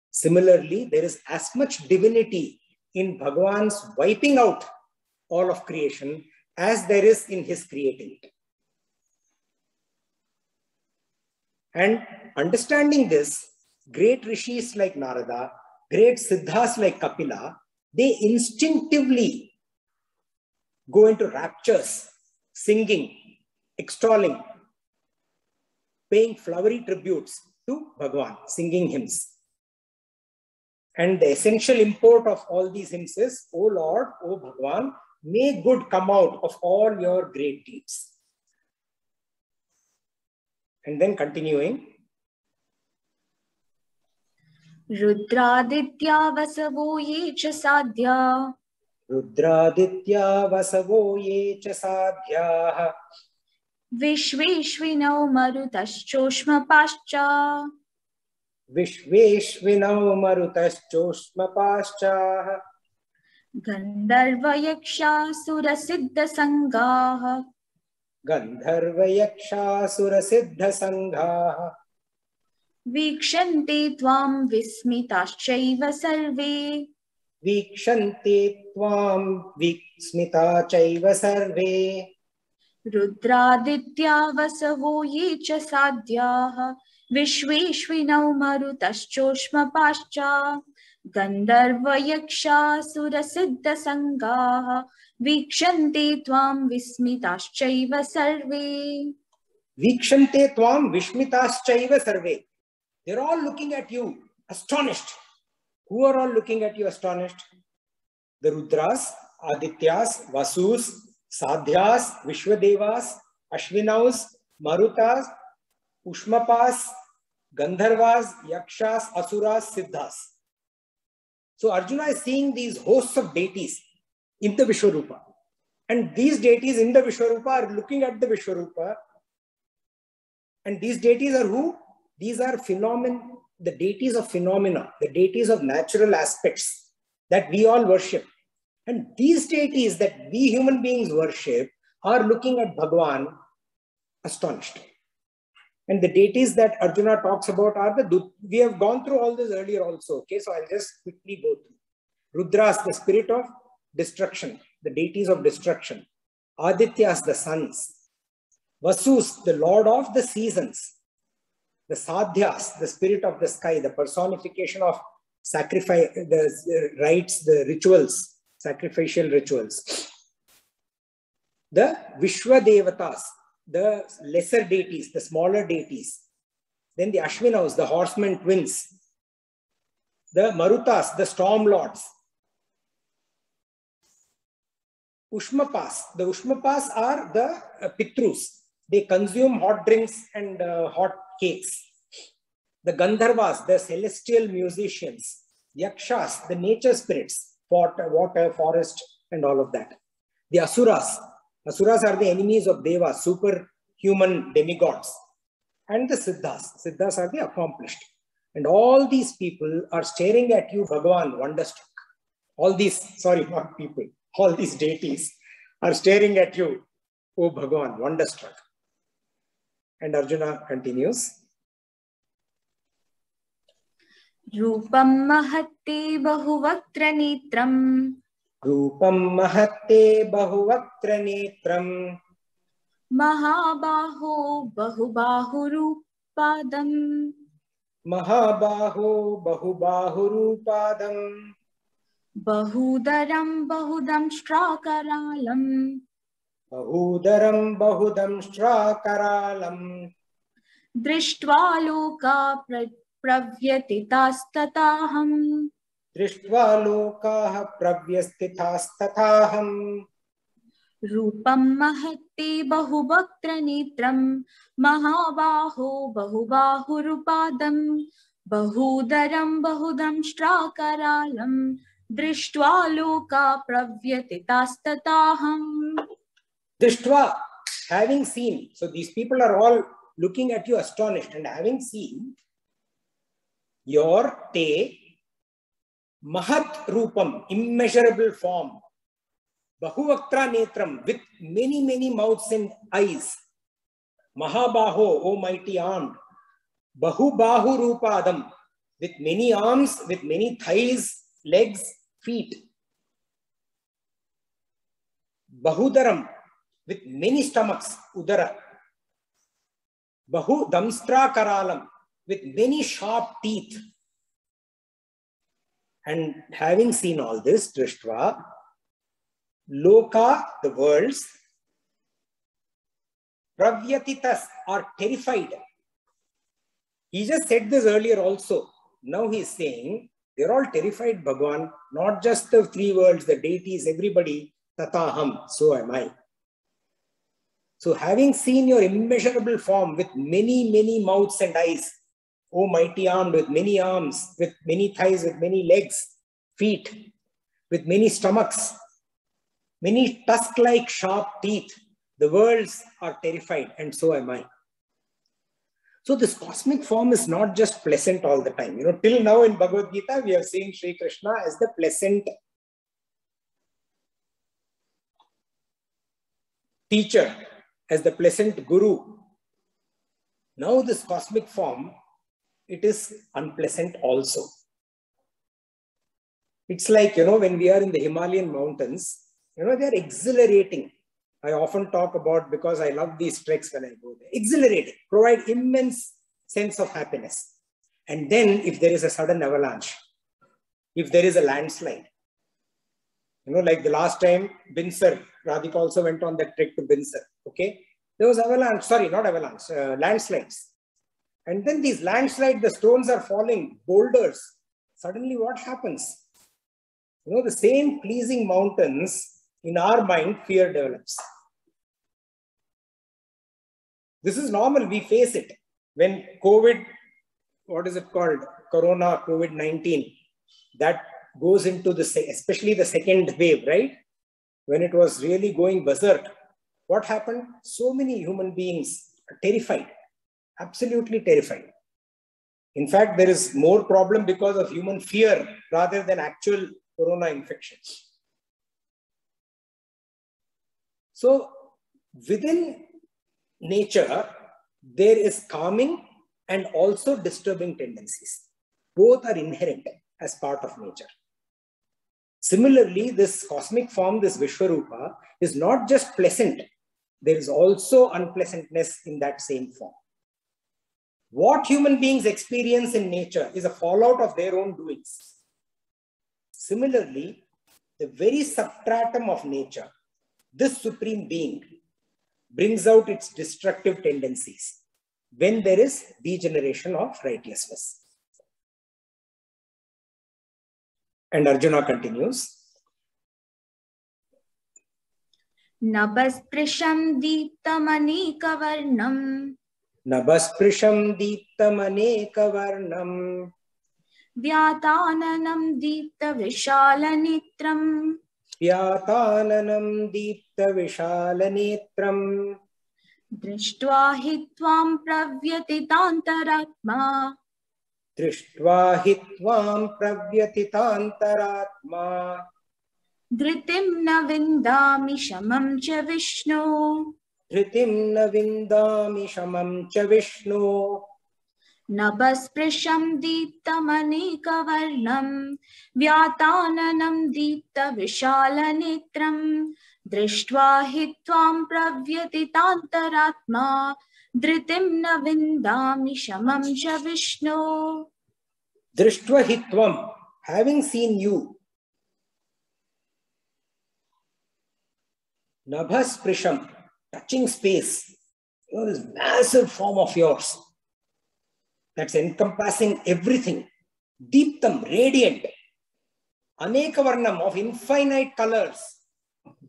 Similarly, there is as much divinity in Bhagavan's wiping out all of creation as there is in his creating it. And understanding this, great rishis like Narada, great siddhas like Kapila, they instinctively go into raptures, singing, extolling, paying flowery tributes to Bhagavan, singing hymns. And the essential import of all these hymns is, O Lord, O Bhagavan, may good come out of all your great deeds. And then continuing. Rudraditya vasavo ye cha sadhya. Rudraditya vasavo ye cha sadhya. Vishveshvinau marutaschoshma pascha. Vishveshvinau marutaschoshma pascha. Gandharva yaksha sura siddha sangha. Gandharva yaksha sura siddha sangha. Vikshante tvam vismitaschaiva sarve. Vikshante tvam vismitachaiva sarve. Rudraditya vasavo ye cha sadhya. Vishveshvinau marutaschoshma pascha. Gandharva yaksha sura siddha sangha. Vikshante tvam vismitaschaiva sarve. Vikshante tvam vishmitaschaiva sarve. They're all looking at you, astonished. Who are all looking at you astonished? The Rudras, Adityas, Vasus, Sadhyas, Vishwadevas, Ashvinaus, Marutas, Ushmapas, Gandharvas, Yakshas, Asuras, Siddhas. So Arjuna is seeing these hosts of deities in the Vishwarupa. And these deities in the Vishwarupa are looking at the Vishwarupa. And these deities are who? These are the deities of phenomena, the deities of natural aspects that we all worship. And these deities that we human beings worship are looking at Bhagavan astonished. And the deities that Arjuna talks about are we have gone through all this earlier also. Okay, so I'll just quickly go through. Rudras, the spirit of destruction, the deities of destruction. Adityas, the suns. Vasus, the lord of the seasons. The Sadhyas, the spirit of the sky, the personification of sacrifice, the rites, the rituals, sacrificial rituals. The Vishwadevatas, the lesser deities, the smaller deities. Then the Ashvinaus, the horsemen twins. The Marutas, the storm lords. Ushmapas, the Ushmapas are the Pitrus. They consume hot drinks and hot cakes. The Gandharvas, the celestial musicians. Yakshas, the nature spirits, water, forest, and all of that. The Asuras, Asuras are the enemies of Devas, superhuman demigods. And the Siddhas. Siddhas are the accomplished. And all these people are staring at you, Bhagavan, wonderstruck. All these, sorry, not people, all these deities are staring at you, O Bhagavan, wonderstruck. And Arjuna continues. Rupam mahatte bahuvaktra netram. Rupam mahatte bahuvaktra netram. Mahabaho bahubahurupadam. Mahabaho bahubahurupadam. Bahudaram bahudam strakaralam. Bahudaram bahudam strakaralam. Drishtva loka pravyatitastataham. Drishtva lokaha pravyastithaastataham. Rupam mahatte bahuvaktra netram. Mahabaho bahubahurupadam. Bahudaram bahudam strakaralam. Drishtva loka pravyatitastataham. Drishtva, having seen. So these people are all looking at you astonished, and having seen your te mahat rupam, immeasurable form, bahuvaktra netram, with many, many mouths and eyes, mahabaho, O mighty armed, bahubahu rupadam, with many arms, with many thighs, legs, feet, bahudaram, with many stomachs, udara, bahu damstra karalam, with many sharp teeth. And having seen all this, Drishtva, loka, the worlds, pravyatitas, are terrified. He just said this earlier also. Now he is saying, they're all terrified, Bhagavan, not just the three worlds, the deities, everybody, tataham, so am I. So having seen your immeasurable form with many, many mouths and eyes, O mighty armed, with many arms, with many thighs, with many legs, feet, with many stomachs, many tusk-like sharp teeth, the worlds are terrified, and so am I. So this cosmic form is not just pleasant all the time. You know, till now in Bhagavad Gita, we have seen Sri Krishna as the pleasant teacher, as the pleasant guru. Now this cosmic form, it is unpleasant also. It's like, you know, when we are in the Himalayan mountains, you know, they are exhilarating. I often talk about, because I love these treks when I go there, exhilarating, provide immense sense of happiness. And then if there is a sudden avalanche, if there is a landslide, you know, like the last time, Binsar, Radhika also went on that trek to Binsar, okay? There was avalanche, sorry, not avalanche, landslides. And then these landslides, the stones are falling, boulders. Suddenly what happens? You know, the same pleasing mountains, in our mind, fear develops. This is normal, we face it. When COVID, what is it called? Corona, COVID-19, that goes into the, especially the second wave, right? When it was really going berserk, what happened? So many human beings are terrified, absolutely terrified. In fact, there is more problem because of human fear rather than actual corona infections. So within nature, there is calming and also disturbing tendencies. Both are inherent as part of nature. Similarly, this cosmic form, this Vishwarupa, is not just pleasant. There is also unpleasantness in that same form. What human beings experience in nature is a fallout of their own doings. Similarly, the very substratum of nature, this supreme being, brings out its destructive tendencies when there is degeneration of righteousness. And Arjuna continues. Nabasprisham deeptamanekavarnam. Nabasprisham deeptamanekavarnam. Vyatananam deepta vishalanitram. व्याताननं दीप्तविशालनेत्रम् दृष्ट्वा हि त्वां प्रव्यतितान्तरात्मा दृष्ट्वा हि त्वां प्रव्यथितान्तरात्मा धृतिं न विन्दामि शमं च विष्णो धृतिं न विन्दामि शमं च विष्णु नभस्पृशं दीप्तमनेकवर्णं व्याताननं दीप्तविशालनेत्रं दृष्ट्वा हि त्वां प्रव्यतितान्तरात्मा धृतिं न विन्दामि शमं च विष्णो दृष्ट्वा हि त्वं, having seen you, nabhasprisham, touching space, this massive form of yours that's encompassing everything, deeptam, radiant, anekavarnam, of infinite colors,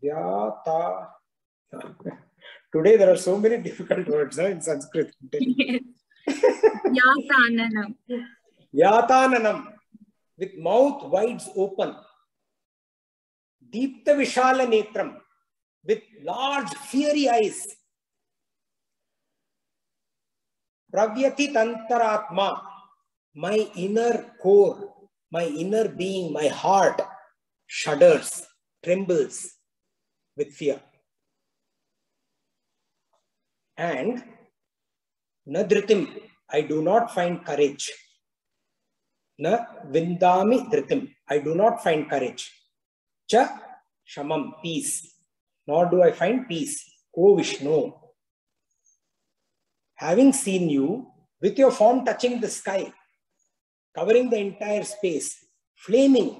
vyata. Today there are so many difficult words in Sanskrit. Yatananam. Yatananam, with mouth wide open. Deepta Vishala Netram, with large fiery eyes. Pravyati Tantaratma, my inner core, my inner being, my heart shudders, trembles with fear. And Nadritim, I do not find courage. Na Vindami Dhritim, I do not find courage. Cha Shamam, peace. Nor do I find peace. O Vishnu, having seen you with your form touching the sky, covering the entire space, flaming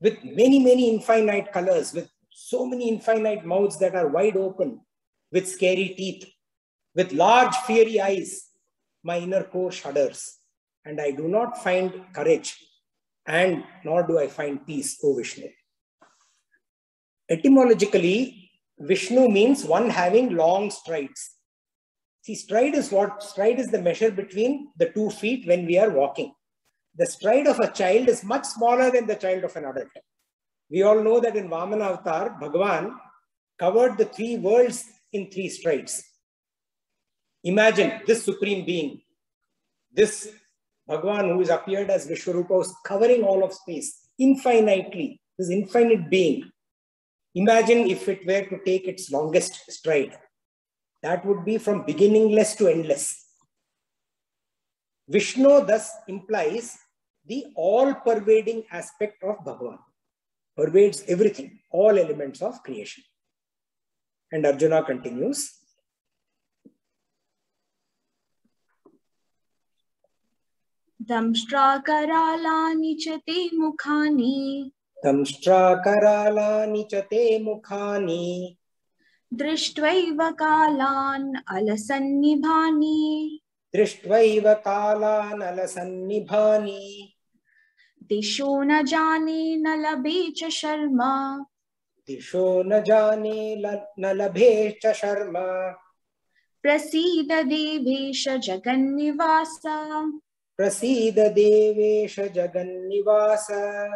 with many, many infinite colors, with so many infinite mouths that are wide open, with scary teeth, with large fiery eyes, my inner core shudders, and I do not find courage, and nor do I find peace, O Vishnu. Etymologically, Vishnu means one having long strides. See, stride is what? Stride is the measure between the 2 feet when we are walking. The stride of a child is much smaller than the child of an adult. We all know that in Vamana Avatar, Bhagavan covered the 3 worlds in 3 strides. Imagine this supreme being, this Bhagavan who is appeared as Vishwarupa, is covering all of space infinitely, this infinite being. Imagine if it were to take its longest stride. That would be from beginningless to endless. Vishnu thus implies the all-pervading aspect of Bhagavan. Pervades everything, all elements of creation. And Arjuna continues. Damshtrakaralani cha te mukhani Damshtrakaralani cha te mukhani Drishtva kalan alasannibhani Drishtva kalan alasannibhani Disho na jane na labhe cha sharma Disho na jane na labhe cha sharma Prasida devesha jagannivasa Prasida devesha jagannivasa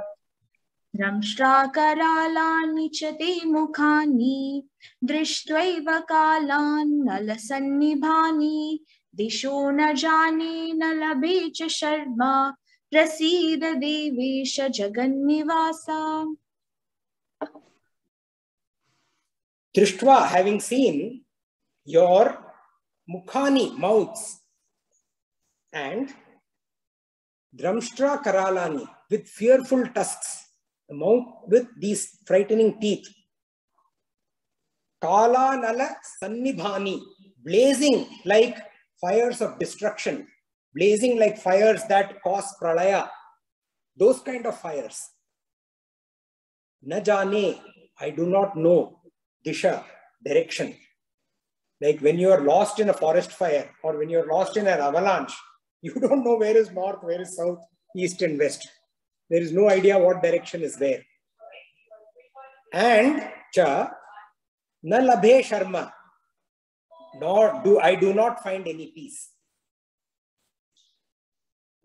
Damshtrakaralani cha te mukhani Drishtva kalan alasannibhani Disho na jane na labhe cha sharma Prasida devesha jagannivasa. Drishtva, having seen your mukhani, mouths, and Dramshtra karalani, with fearful tusks, the mouth with these frightening teeth. Kala nala sannibhani, blazing like fires of destruction, blazing like fires that cause pralaya, those kind of fires. Na jane, I do not know, disha, direction. Like when you are lost in a forest fire or when you are lost in an avalanche, you don't know where is north, where is south, east and west. There is no idea what direction is there. And cha, na labhe sharma, nor do I do not find any peace.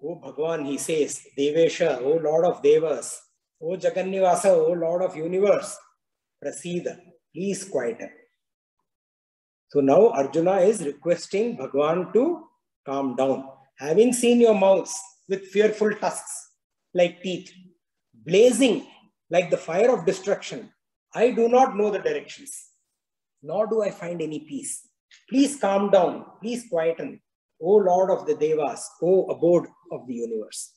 O Bhagavan, he says, Devesha, O Lord of Devas, O Jagannivasa, O Lord of Universe, Prasida, please quieten. So now Arjuna is requesting Bhagwan to calm down. Having seen your mouths with fearful tusks like teeth, blazing like the fire of destruction, I do not know the directions, nor do I find any peace. Please calm down, please quieten, O Lord of the Devas, O abode of the universe.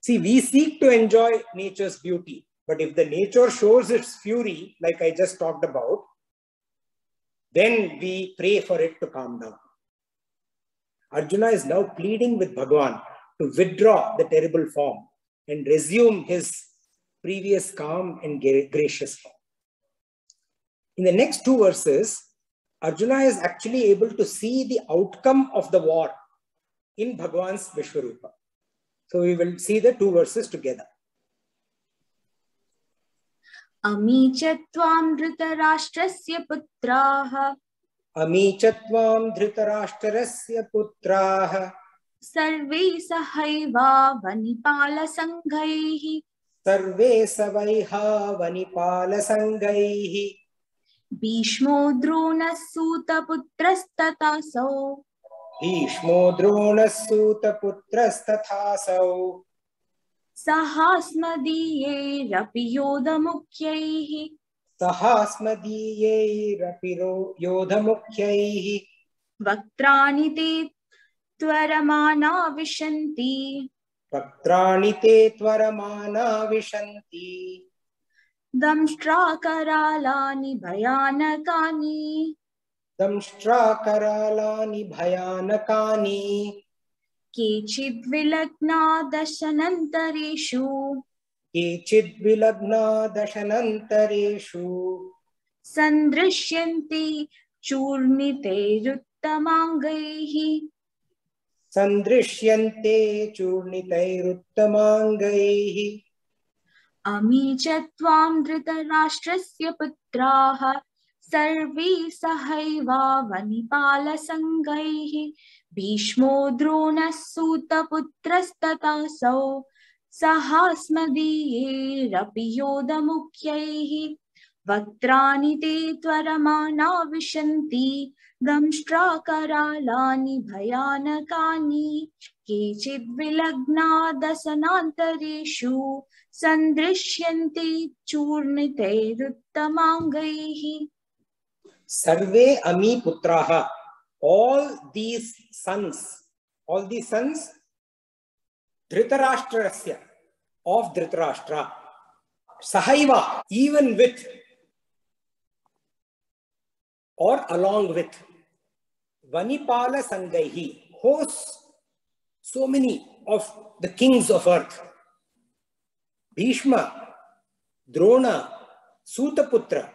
See, we seek to enjoy nature's beauty, but if the nature shows its fury, like I just talked about, then we pray for it to calm down. Arjuna is now pleading with Bhagwan to withdraw the terrible form and resume his previous calm and gracious form. In the next two verses, Arjuna is actually able to see the outcome of the war in Bhagwan's Vishwarupa. So we will see the two verses together. Ami cha tvam dhritarashtrasya putraha Ami cha tvam dhritarashtrasya putraha sarve sahaiva vanipala sanghaihi sarve savaiha vanipala sanghaihi Bhishmo drona suta putrastatasau Bhishmo drona suta putrastathasau Sahasmadiye rapi yoda mukhyaihi Sahasmadiye rapiro yodhamukhyaih Vaktrani te tvaramana vishanti Paktrani te tvaramana vishanti Damshtra karalani bhayanakani Damshtra karalani bhayanakani Kechid vilagna dashanantareshu Kechid vilagna dashanantareshu Sandrishyanti churnite ruttamangaihi Sandrishyante churnitairuttamangaih Ami cha tvam dhritarashtrasya putraha sarve sahaiva vanipala sanghaihi Bhishmo drona suta putrastatasau sahasmadiye rapi yoda mukhyaihi Vaktrani te tvaramana vishanti damshtra karalani bhayanakani Kechid vilagna dasanantareshu Sandrishyanti churnite ruttamangaihi Sarve ami putraha. All these sons, Dhritarashtrasya, of Dhritarashtra, Sahaiva, even with, or along with, Vanipala Sangaihi, hosts so many of the kings of earth. Bhishma, Drona, Sutaputra.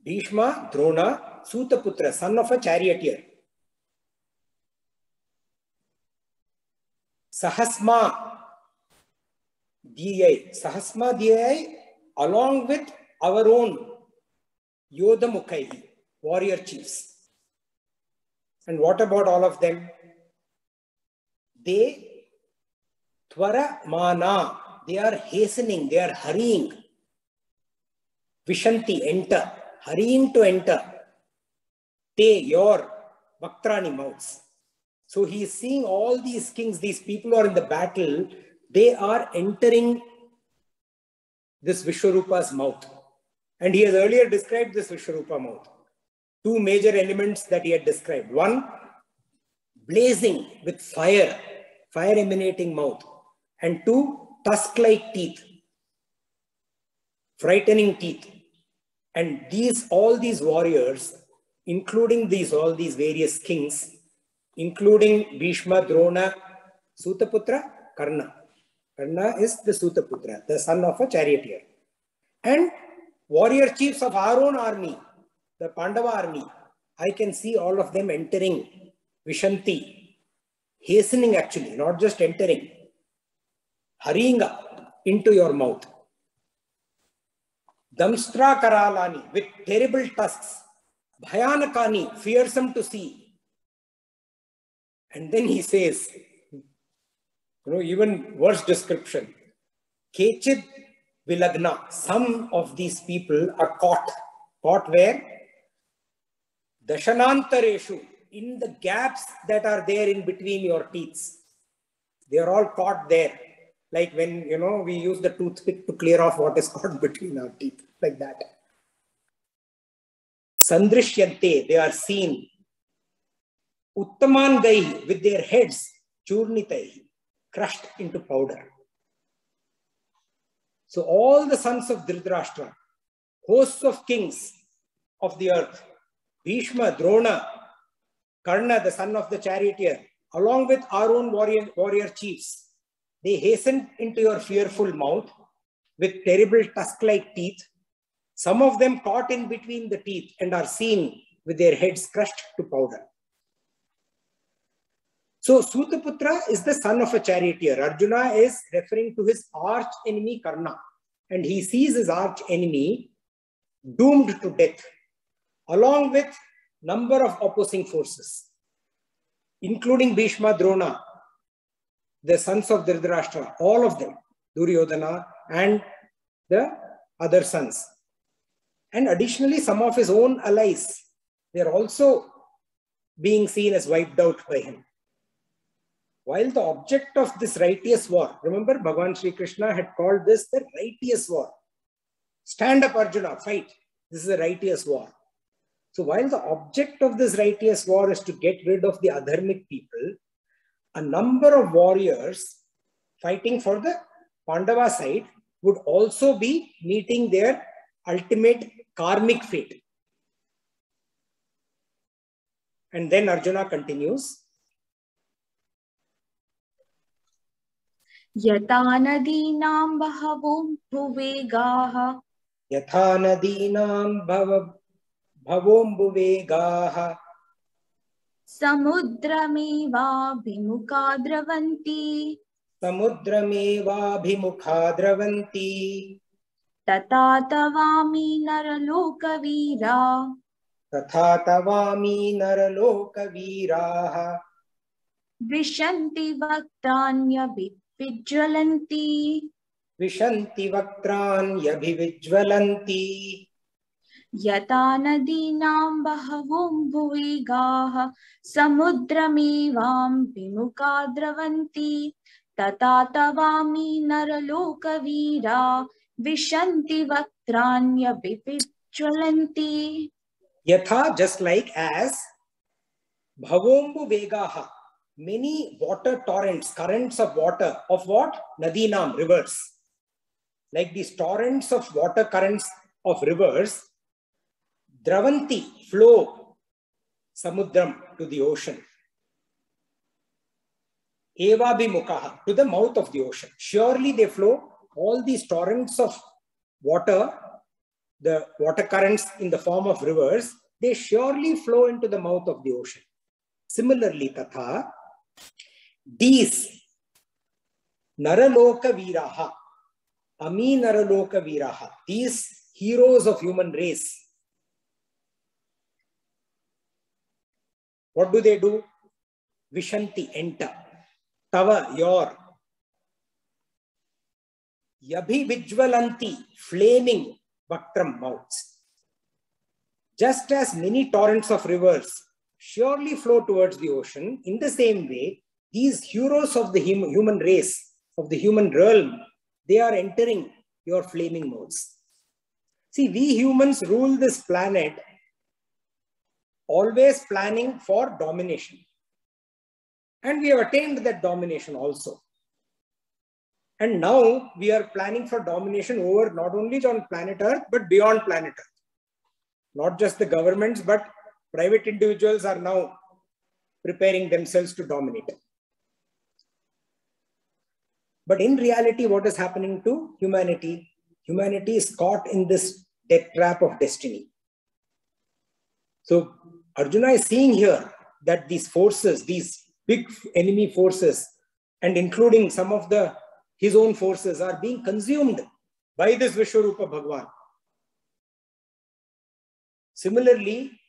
Bhishma, Drona, Sutaputra, son of a charioteer. Sahasma Diyai, along with our own Yodhamukhi, warrior chiefs. And what about all of them? They Tvara Mana, they are hastening, they are hurrying. Vishanti, enter, hurrying to enter. Te, your Vaktrani mouths. So he is seeing all these kings, these people who are in the battle, they are entering this Vishwarupa's mouth. And he has earlier described this Vishwarupa mouth. Two major elements that he had described. One, blazing with fire emanating mouth. And two, tusk-like teeth, frightening teeth. And all these warriors, including all these various kings, including Bhishma, Drona, Sutaputra, Karna. Karna is the Sutaputra, the son of a charioteer. And warrior chiefs of our own army, the Pandava army, I can see all of them entering Vishanti, hastening actually, not just entering, hurrying up into your mouth. Damstra Karalani, with terrible tusks, Bhayanakani, fearsome to see. And then he says, even worse description, Kechid Vilagna. Some of these people are caught. Caught where? Dashanantareshu. In the gaps that are there in between your teeth. They are all caught there. Like when, we use the toothpick to clear off what is caught between our teeth. Like that. Sandrishyante. They are seen. Uttamangai. With their heads. Churnitai. Crushed into powder. So all the sons of Dhritarashtra, hosts of kings of the earth, Bhishma, Drona, Karna, the son of the charioteer, along with our own warrior chiefs, they hastened into your fearful mouth with terrible tusk-like teeth. Some of them caught in between the teeth and are seen with their heads crushed to powder. So Sutaputra is the son of a charioteer. Arjuna is referring to his arch enemy Karna, and he sees his arch enemy doomed to death, along with number of opposing forces, including Bhishma, Drona, the sons of Dhritarashtra, all of them, Duryodhana and the other sons. And additionally, some of his own allies, they are also being seen as wiped out by him. While the object of this righteous war, remember Bhagavan Sri Krishna had called this the righteous war. Stand up, Arjuna, fight. This is a righteous war. So while the object of this righteous war is to get rid of the adharmic people, a number of warriors fighting for the Pandava side would also be meeting their ultimate karmic fate. And then Arjuna continues. Yata nadinam bahavom bhuvegaha. Yatha nadinam bhavom bhuvegaha. Samudrameva bhimukha dravanti. Samudrameva bhimukha dravanti. Tata tavami naraloka veera. Tatha tavami naraloka veeraha. Vishanti vaktanya vijvalanti. Vishanti vaktran yabhivijvalanti. Yata nadinam bahavom bhuvegaha. Samudramevam vimukha dravanti. Tata tavami naraloka veera. Vishanti vaktranya vijvalanti. Yatha, just like as, bhavombu vegaha, many water torrents, currents of water, of what? Nadinam, rivers. Like these torrents of water currents of rivers, dravanti, flow, samudram, to the ocean. Eva bhimukaha, to the mouth of the ocean. Surely they flow, all these torrents of water, the water currents in the form of rivers, they surely flow into the mouth of the ocean. Similarly, tatha, these naraloka veeraha, ami naraloka veeraha, these heroes of human race, what do? Vishanti, enter. Tava, your. Yabhi vijvalanti, flaming vaktram, mouths. Just as many torrents of rivers surely flow towards the ocean, in the same way, these heroes of the human race, of the human realm, they are entering your flaming mouths. See, we humans rule this planet, always planning for domination. And we have attained that domination also. And now we are planning for domination over not only on planet Earth, but beyond planet Earth. Not just the governments, but private individuals are now preparing themselves to dominate. But in reality, what is happening to humanity? Humanity is caught in this death trap of destiny. So Arjuna is seeing here that these forces, these big enemy forces, and including some of his own forces, are being consumed by this Vishwarupa Bhagavan. Similarly,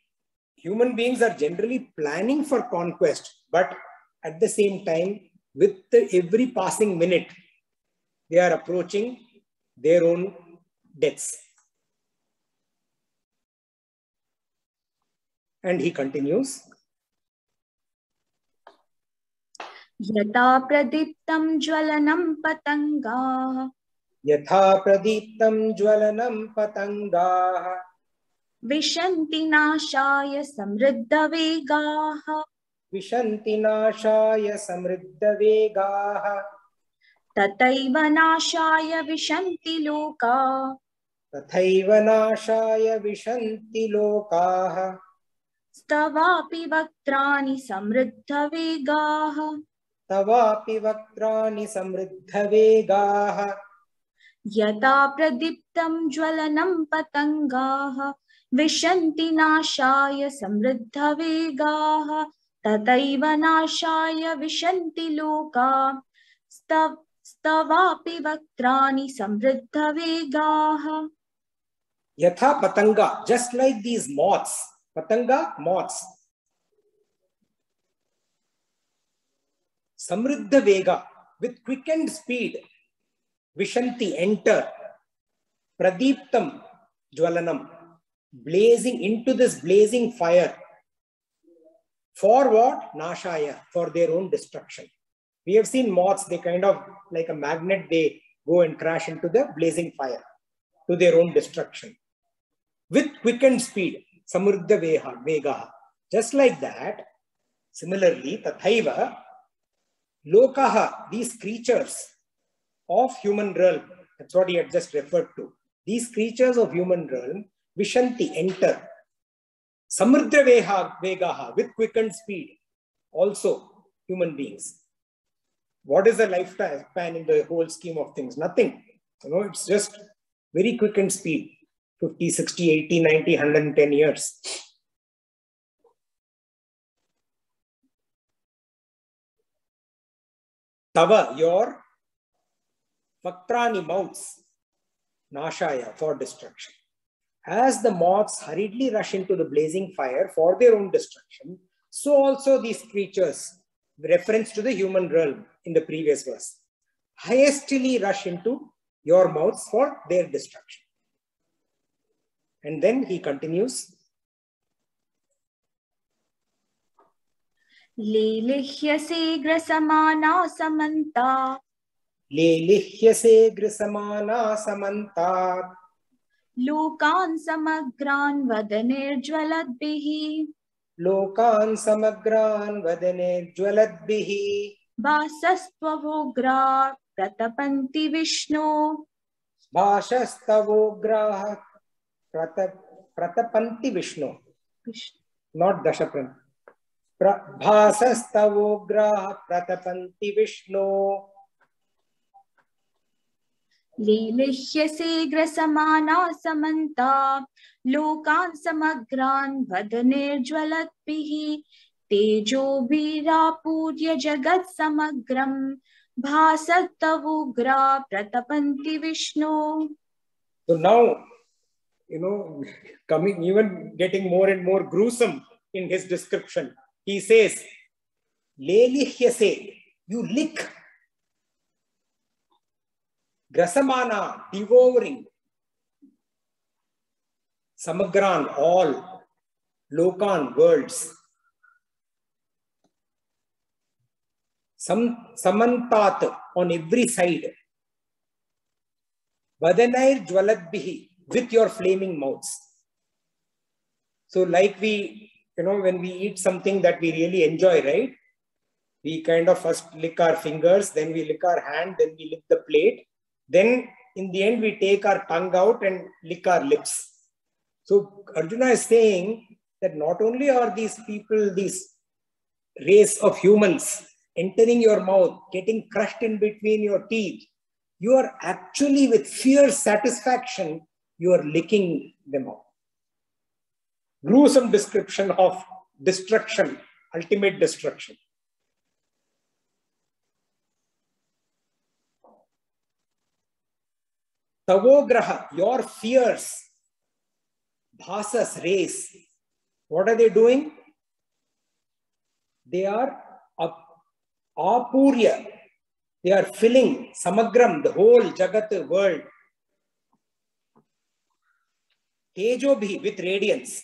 human beings are generally planning for conquest, but at the same time, with every passing minute, they are approaching their own deaths. And he continues. Yata pradiptam jwalanam patangaah Yatha pradiptam jwalanam patangaah vishanti nashaya samriddha vegaah vishanti nashaya samriddha vegaah tataiva nashaya vishanti loka tathaiva nashaya vishanti lokaah stavapi vaktrani samriddha vegaah tavapi vaktrani samriddha vegaah yata pradiptam jwalanam patangaah vishanti nashaya samriddha vegaah tataiva nashaya vishanti loka stavapi vaktrani samriddha vegaah. Yatha patanga, just like these moths. Patanga, moths. Samriddha vega, with quickened speed. Vishanti, enter. Pradiptam, jwalanam, blazing into this blazing fire. For what? Nashaya, for their own destruction. We have seen moths, they kind of like a magnet, they go and crash into the blazing fire to their own destruction. With quickened speed, samriddha vega. Just like that, similarly, tathaiva, lokaha, these creatures of human realm, that's what he had just referred to. These creatures of human realm, vishanti, enter. Samriddha vegaha, with quickened speed, also human beings. What is the lifespan in the whole scheme of things? Nothing. You know, it's just very quickened speed. 50, 60, 80, 90, 110 years. Tava, your vaktrani, mouths, nashaya, for destruction. As the moths hurriedly rush into the blazing fire for their own destruction, so also these creatures, reference to the human realm in the previous verse, hastily rush into your mouths for their destruction. And then he continues. Lelihyase grasamana samanta Lelihyase grisamana samanta lokan samagran vadanirjvaladbihi lokan samagran vadane jwaladbihi vasastvavogra pratapanti vishnu bhashastavograha pratapanti vishnu. Not Dashapran. Bhasastavograha pratapanti vishnu. Lelihyase grasamana samanta lokan samagran vadanirjvaladbihi tejo virapurya jagat samagram bhasattavogra pratapanti vishnu. So now, you know, coming even getting more and more gruesome in his description. He says, Lelihyase, you lick. Grasamana, devouring. Samagran, all. Lokan, worlds. Samantat, on every side. Vadanair jwaladbihi, with your flaming mouths. So like we, you know, when we eat something that we really enjoy, right? We kind of first lick our fingers, then we lick our hand, then we lick the plate. Then in the end, we take our tongue out and lick our lips. So Arjuna is saying that not only are these people, this race of humans entering your mouth, getting crushed in between your teeth, you are actually with fierce satisfaction, you are licking them out. Gruesome description of destruction, ultimate destruction. Tavograha, your fears, bhasas, race. What are they doing? They are apurya. They are filling samagram, the whole jagat world, Tejobhi, with radiance.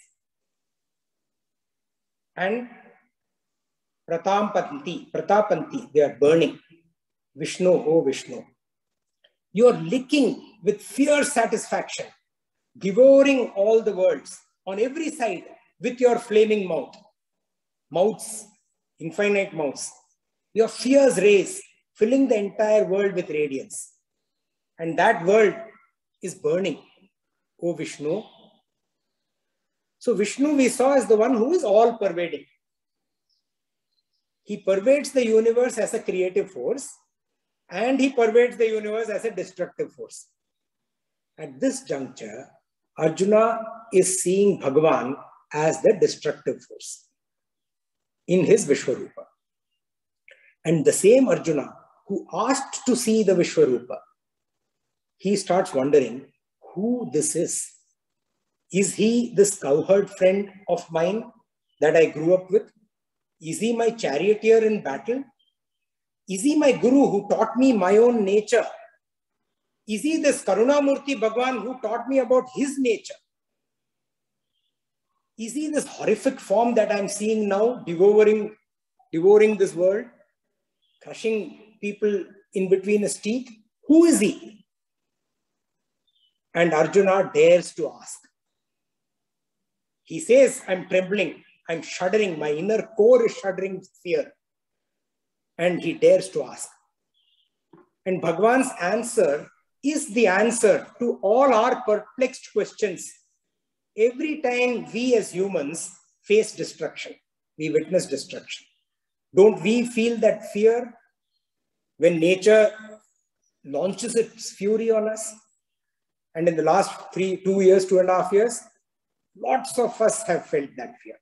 And Pratapanti, they are burning. Vishnu, oh Vishnu. You are licking with fierce satisfaction, devouring all the worlds on every side with your flaming mouth. Mouths, infinite mouths. Your fierce rays filling the entire world with radiance. And that world is burning, oh Vishnu. So Vishnu we saw as the one who is all pervading. He pervades the universe as a creative force, and he pervades the universe as a destructive force. At this juncture, Arjuna is seeing Bhagavan as the destructive force in his Vishwarupa. And the same Arjuna who asked to see the Vishwarupa, he starts wondering who this is. Is he this cowherd friend of mine that I grew up with? Is he my charioteer in battle? Is he my guru who taught me my own nature? Is he this Karunamurti Bhagavan who taught me about his nature? Is he this horrific form that I'm seeing now, devouring this world, crushing people in between his teeth? Who is he? And Arjuna dares to ask. He says, I'm trembling, I'm shuddering, my inner core is shuddering with fear. And he dares to ask. And Bhagavan's answer is the answer to all our perplexed questions. Every time we as humans face destruction, we witness destruction. Don't we feel that fear when nature launches its fury on us? And in the last 2.5 years, lots of us have felt that fear.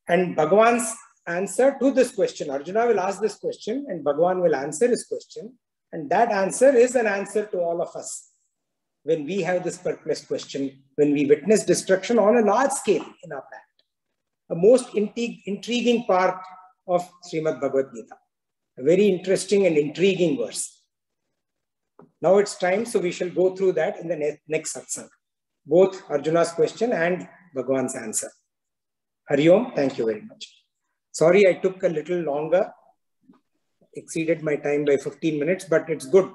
And Bhagavan's answer to this question, Arjuna will ask this question and Bhagavan will answer his question. And that answer is an answer to all of us. When we have this perplexed question, when we witness destruction on a large scale in our planet. A most intriguing part of Srimad Bhagavad Gita. A very interesting and intriguing verse. Now it's time, so we shall go through that in the next satsang. Both Arjuna's question and Bhagavan's answer. Hari Om, thank you very much. Sorry I took a little longer, exceeded my time by 15 minutes, but it's good.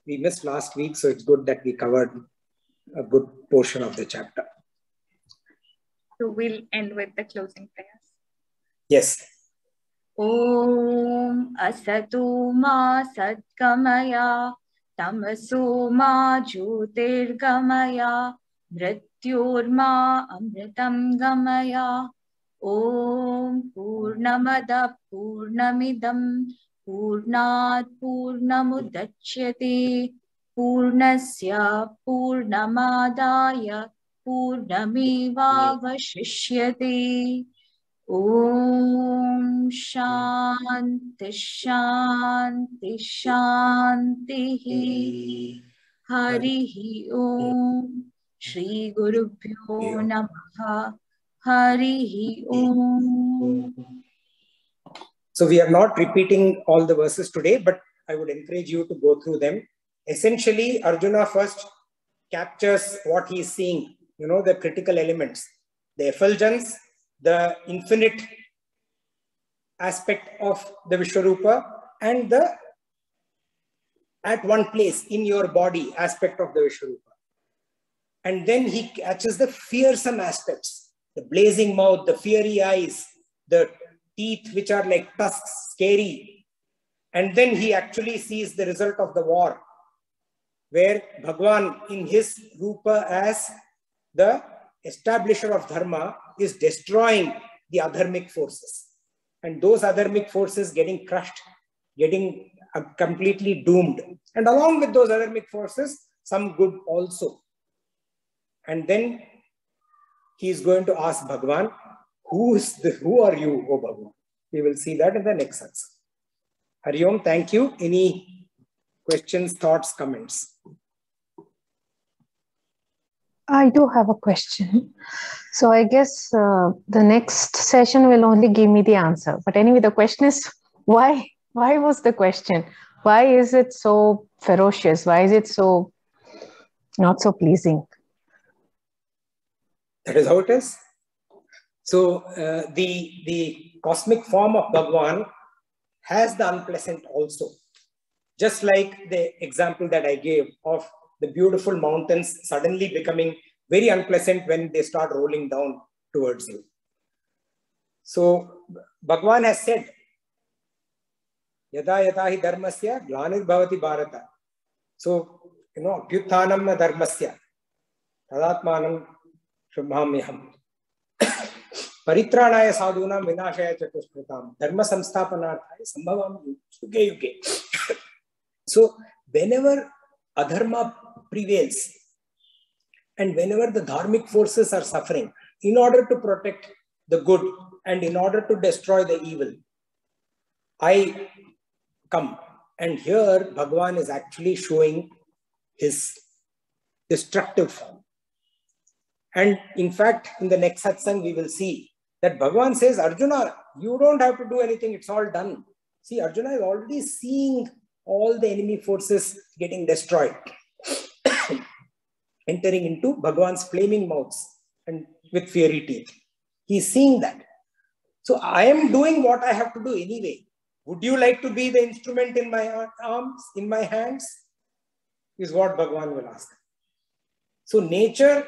We missed last week, so it's good that we covered a good portion of the chapter. So we'll end with the closing prayers. Yes. Om Asatu Ma Satkamaya Tamasu Ma Jyotirgamaya Mrityorma Amritam Gamaya Om Purnamada Purnamidam Purnat Purnamudachyate Purnasya Purnamadaya Purnameva Vashishyate. Om Shanti Shanti Shanti Harihi Om Shri Gurubhyo Namaha Harihi Om. So we are not repeating all the verses today, but I would encourage you to go through them. Essentially, Arjuna first captures what he is seeing, the critical elements, the effulgence, the infinite aspect of the Vishwarupa, and the at one place in your body aspect of the Vishwarupa. And then he catches the fearsome aspects, the blazing mouth, the fiery eyes, the teeth which are like tusks, scary. And then he actually sees the result of the war, where Bhagavan in his Rupa as the establisher of Dharma is destroying the adharmic forces. And those adharmic forces getting crushed, getting completely doomed. And along with those adharmic forces, some good also. And then he is going to ask Bhagavan, who are you, O Bhagavan? We will see that in the next satsang. Hari Om, thank you. Any questions, thoughts, comments? I do have a question. So I guess the next session will only give me the answer. But anyway, the question is, why? Why was the question? Why is it so ferocious? Why is it so not so pleasing. That is how it is. So the cosmic form of Bhagwan has the unpleasant also. Just like the example that I gave of the beautiful mountains suddenly becoming very unpleasant when they start rolling down towards you. So Bhagwan has said, Yada yada hi dharmasya glanir bhavati bharata. So, Abhyuthanam dharmasya tadatmanam shubhamyaham. Paritranaya sadhunam vinashaya chatushkritam dharma samsthapanarthaya sambhavam yuge yuge. So, whenever adharma prevails and whenever the dharmic forces are suffering, in order to protect the good and in order to destroy the evil, I come. And here Bhagwan is actually showing his destructive form. And in fact, in the next satsang, we will see that Bhagwan says, Arjuna, you don't have to do anything, it's all done. See, Arjuna is already seeing all the enemy forces getting destroyed, entering into Bhagwan's flaming mouths and with fiery teeth. He's seeing that. So I am doing what I have to do anyway. Would you like to be the instrument in my arms, in my hands? Is what Bhagwan will ask. So nature,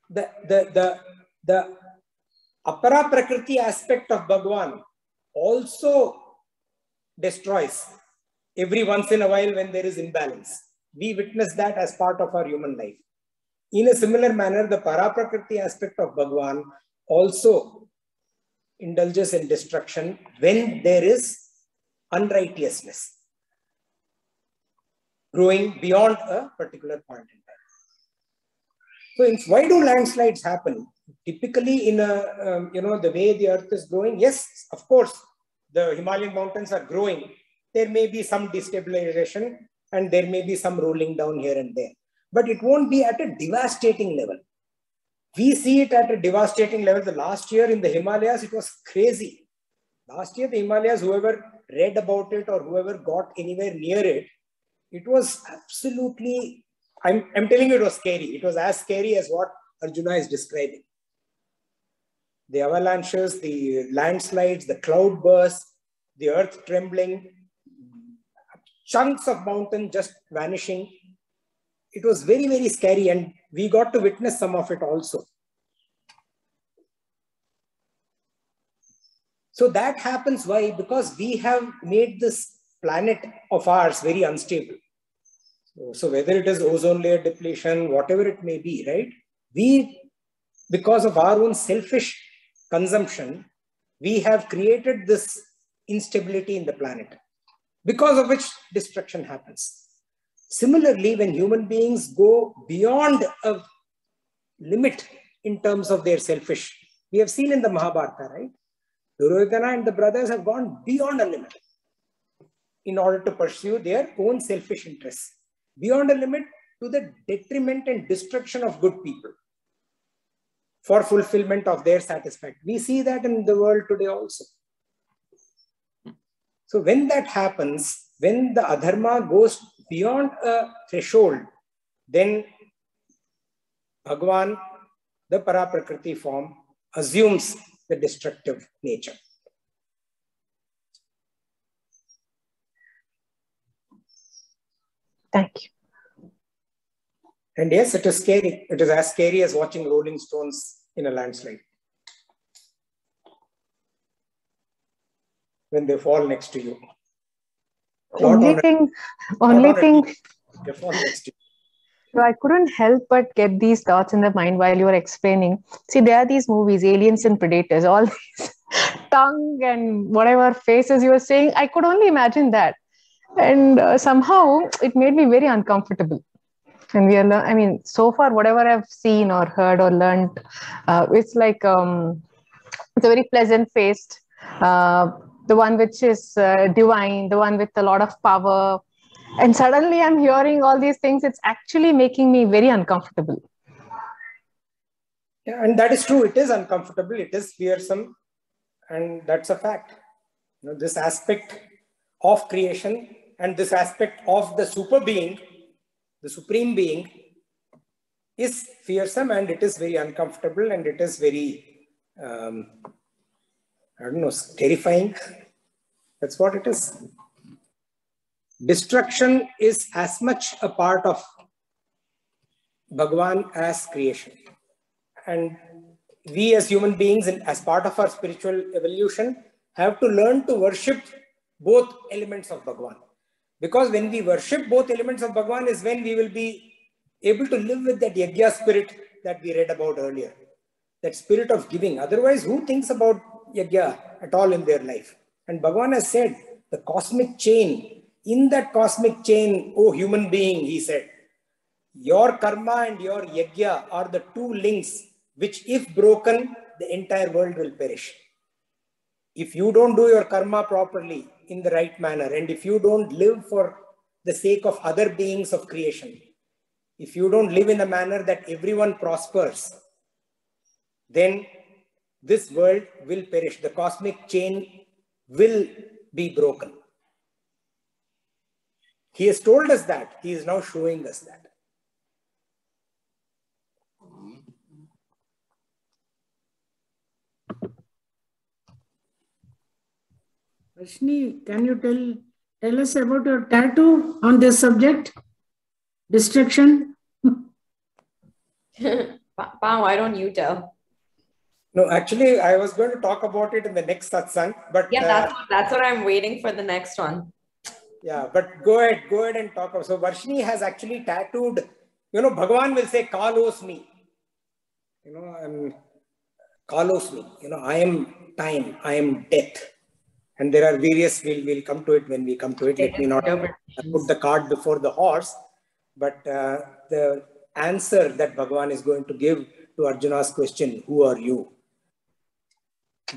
the apara prakriti aspect of Bhagwan also destroys every once in a while when there is imbalance. We witness that as part of our human life. In a similar manner, the para-prakriti aspect of Bhagwan also indulges in destruction when there is unrighteousness growing beyond a particular point in time. So, why do landslides happen? Typically, in a the way the earth is growing, yes, of course, the Himalayan mountains are growing. There may be some destabilization and there may be some rolling down here and there, but it won't be at a devastating level. We see it at a devastating level. The last year in the Himalayas, it was crazy. Last year, the Himalayas, whoever read about it or whoever got anywhere near it, it was absolutely, I'm telling you, it was scary. It was as scary as what Arjuna is describing. The avalanches, the landslides, the cloud bursts, the earth trembling, chunks of mountain just vanishing. It was very, very scary, and we got to witness some of it also. So that happens why? Because we have made this planet of ours very unstable. So whether it is ozone layer depletion, whatever it may be, right? We, because of our own selfish consumption, we have created this instability in the planet, because of which destruction happens. Similarly, when human beings go beyond a limit in terms of their selfish, we have seen in the Mahabharata, right? Duryodhana and the brothers have gone beyond a limit in order to pursue their own selfish interests, beyond a limit to the detriment and destruction of good people for fulfillment of their satisfaction. We see that in the world today also. So when that happens, when the adharma goes beyond a threshold, then Bhagwan, the para-prakriti form, assumes the destructive nature. Thank you. And yes, it is scary. It is as scary as watching rolling stones in a landslide, when they fall next to you. Only thing, they fall next to you. So I couldn't help but get these thoughts in the mind while you were explaining. See, there are these movies, Aliens and Predators, all these tongue and whatever faces you were saying. I could only imagine that. And somehow it made me very uncomfortable. And we are, I mean, so far, whatever I've seen or heard or learned, it's like, it's a very pleasant faced, the one which is divine, the one with a lot of power. And suddenly I'm hearing all these things. It's actually making me very uncomfortable. Yeah, and that is true. It is uncomfortable. It is fearsome. And that's a fact. You know, this aspect of creation and this aspect of the super being, the supreme being, is fearsome, and it is very uncomfortable, and it is very, I don't know, terrifying. That's what it is. Destruction is as much a part of Bhagwan as creation. And we as human beings, and as part of our spiritual evolution, have to learn to worship both elements of Bhagwan. Because when we worship both elements of Bhagwan is when we will be able to live with that yajna spirit that we read about earlier. That spirit of giving. Otherwise, who thinks about yajna at all in their life? And Bhagwan has said, the cosmic chain, in that cosmic chain, oh human being, he said, your karma and your yajna are the two links which, if broken, the entire world will perish. If you don't do your karma properly in the right manner, and if you don't live for the sake of other beings of creation, if you don't live in a manner that everyone prospers, then this world will perish. The cosmic chain will be broken. He has told us that. He is now showing us that. Rashni, can you tell us about your tattoo on this subject? Destruction? Why don't you tell? No, actually, I was going to talk about it in the next satsang, but yeah, that's what I'm waiting for the next one. Yeah, but go ahead and talk about. So Varshini has actually tattooed, you know, Bhagavan will say, Kalos me. You know, Kalos me. You know, I am time, I am death. And there are various, we'll come to it when we come to it. Let me not put the cart before the horse. But the answer that Bhagavan is going to give to Arjuna's question, who are you?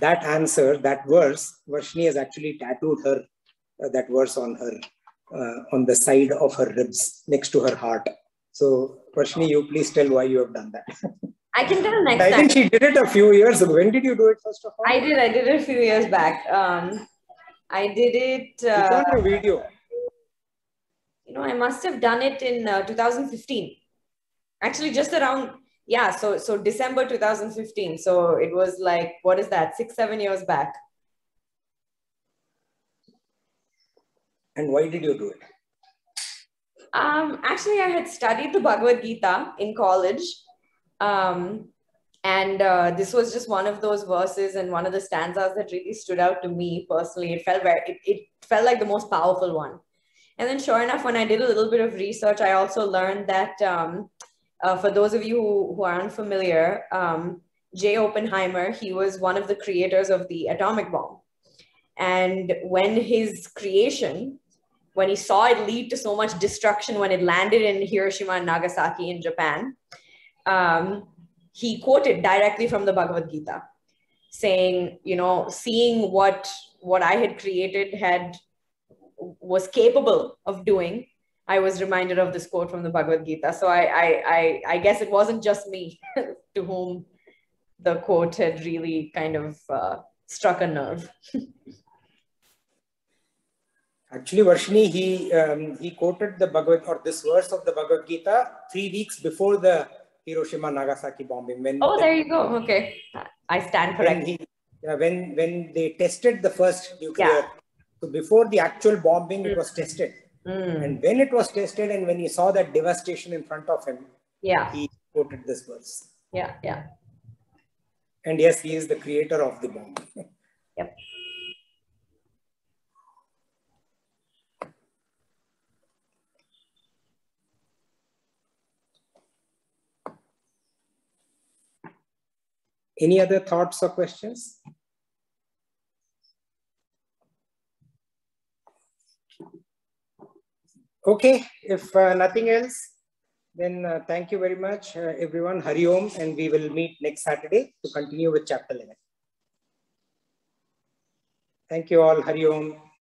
That answer, that verse, Varshini has actually tattooed her, that verse on her, on the side of her ribs, next to her heart. So Varshini, you please tell why you have done that. I can tell next time. I think she did it a few years ago. When did you do it first of all? I did it a few years back. I did it. It's on your video. You know, I must have done it in 2015. Actually, just around, yeah, so December 2015. So it was like, what is that, 6-7 years back. And why did you do it? Actually, I had studied the Bhagavad Gita in college. And this was just one of those verses and one of the stanzas that really stood out to me personally. It felt like the most powerful one. And then sure enough, when I did a little bit of research, I also learned that for those of you who are unfamiliar, J. Oppenheimer, he was one of the creators of the atomic bomb. And when his creation, when he saw it lead to so much destruction when it landed in Hiroshima and Nagasaki in Japan, he quoted directly from the Bhagavad Gita, saying, you know, seeing what I had created was capable of doing, I was reminded of this quote from the Bhagavad Gita. So I guess it wasn't just me to whom the quote had really kind of struck a nerve. Actually, Varshini, he quoted the this verse of the Bhagavad Gita 3 weeks before the Hiroshima Nagasaki bombing. There you go. Okay, I stand corrected. When they tested the first nuclear, so before the actual bombing, it was tested. And when it was tested, and when he saw that devastation in front of him, he quoted this verse. Yeah. And yes, he is the creator of the bomb. Yep. Any other thoughts or questions? Okay, if nothing else, then thank you very much, everyone. Hari Om, and we will meet next Saturday to continue with chapter 11. Thank you all. Hari Om.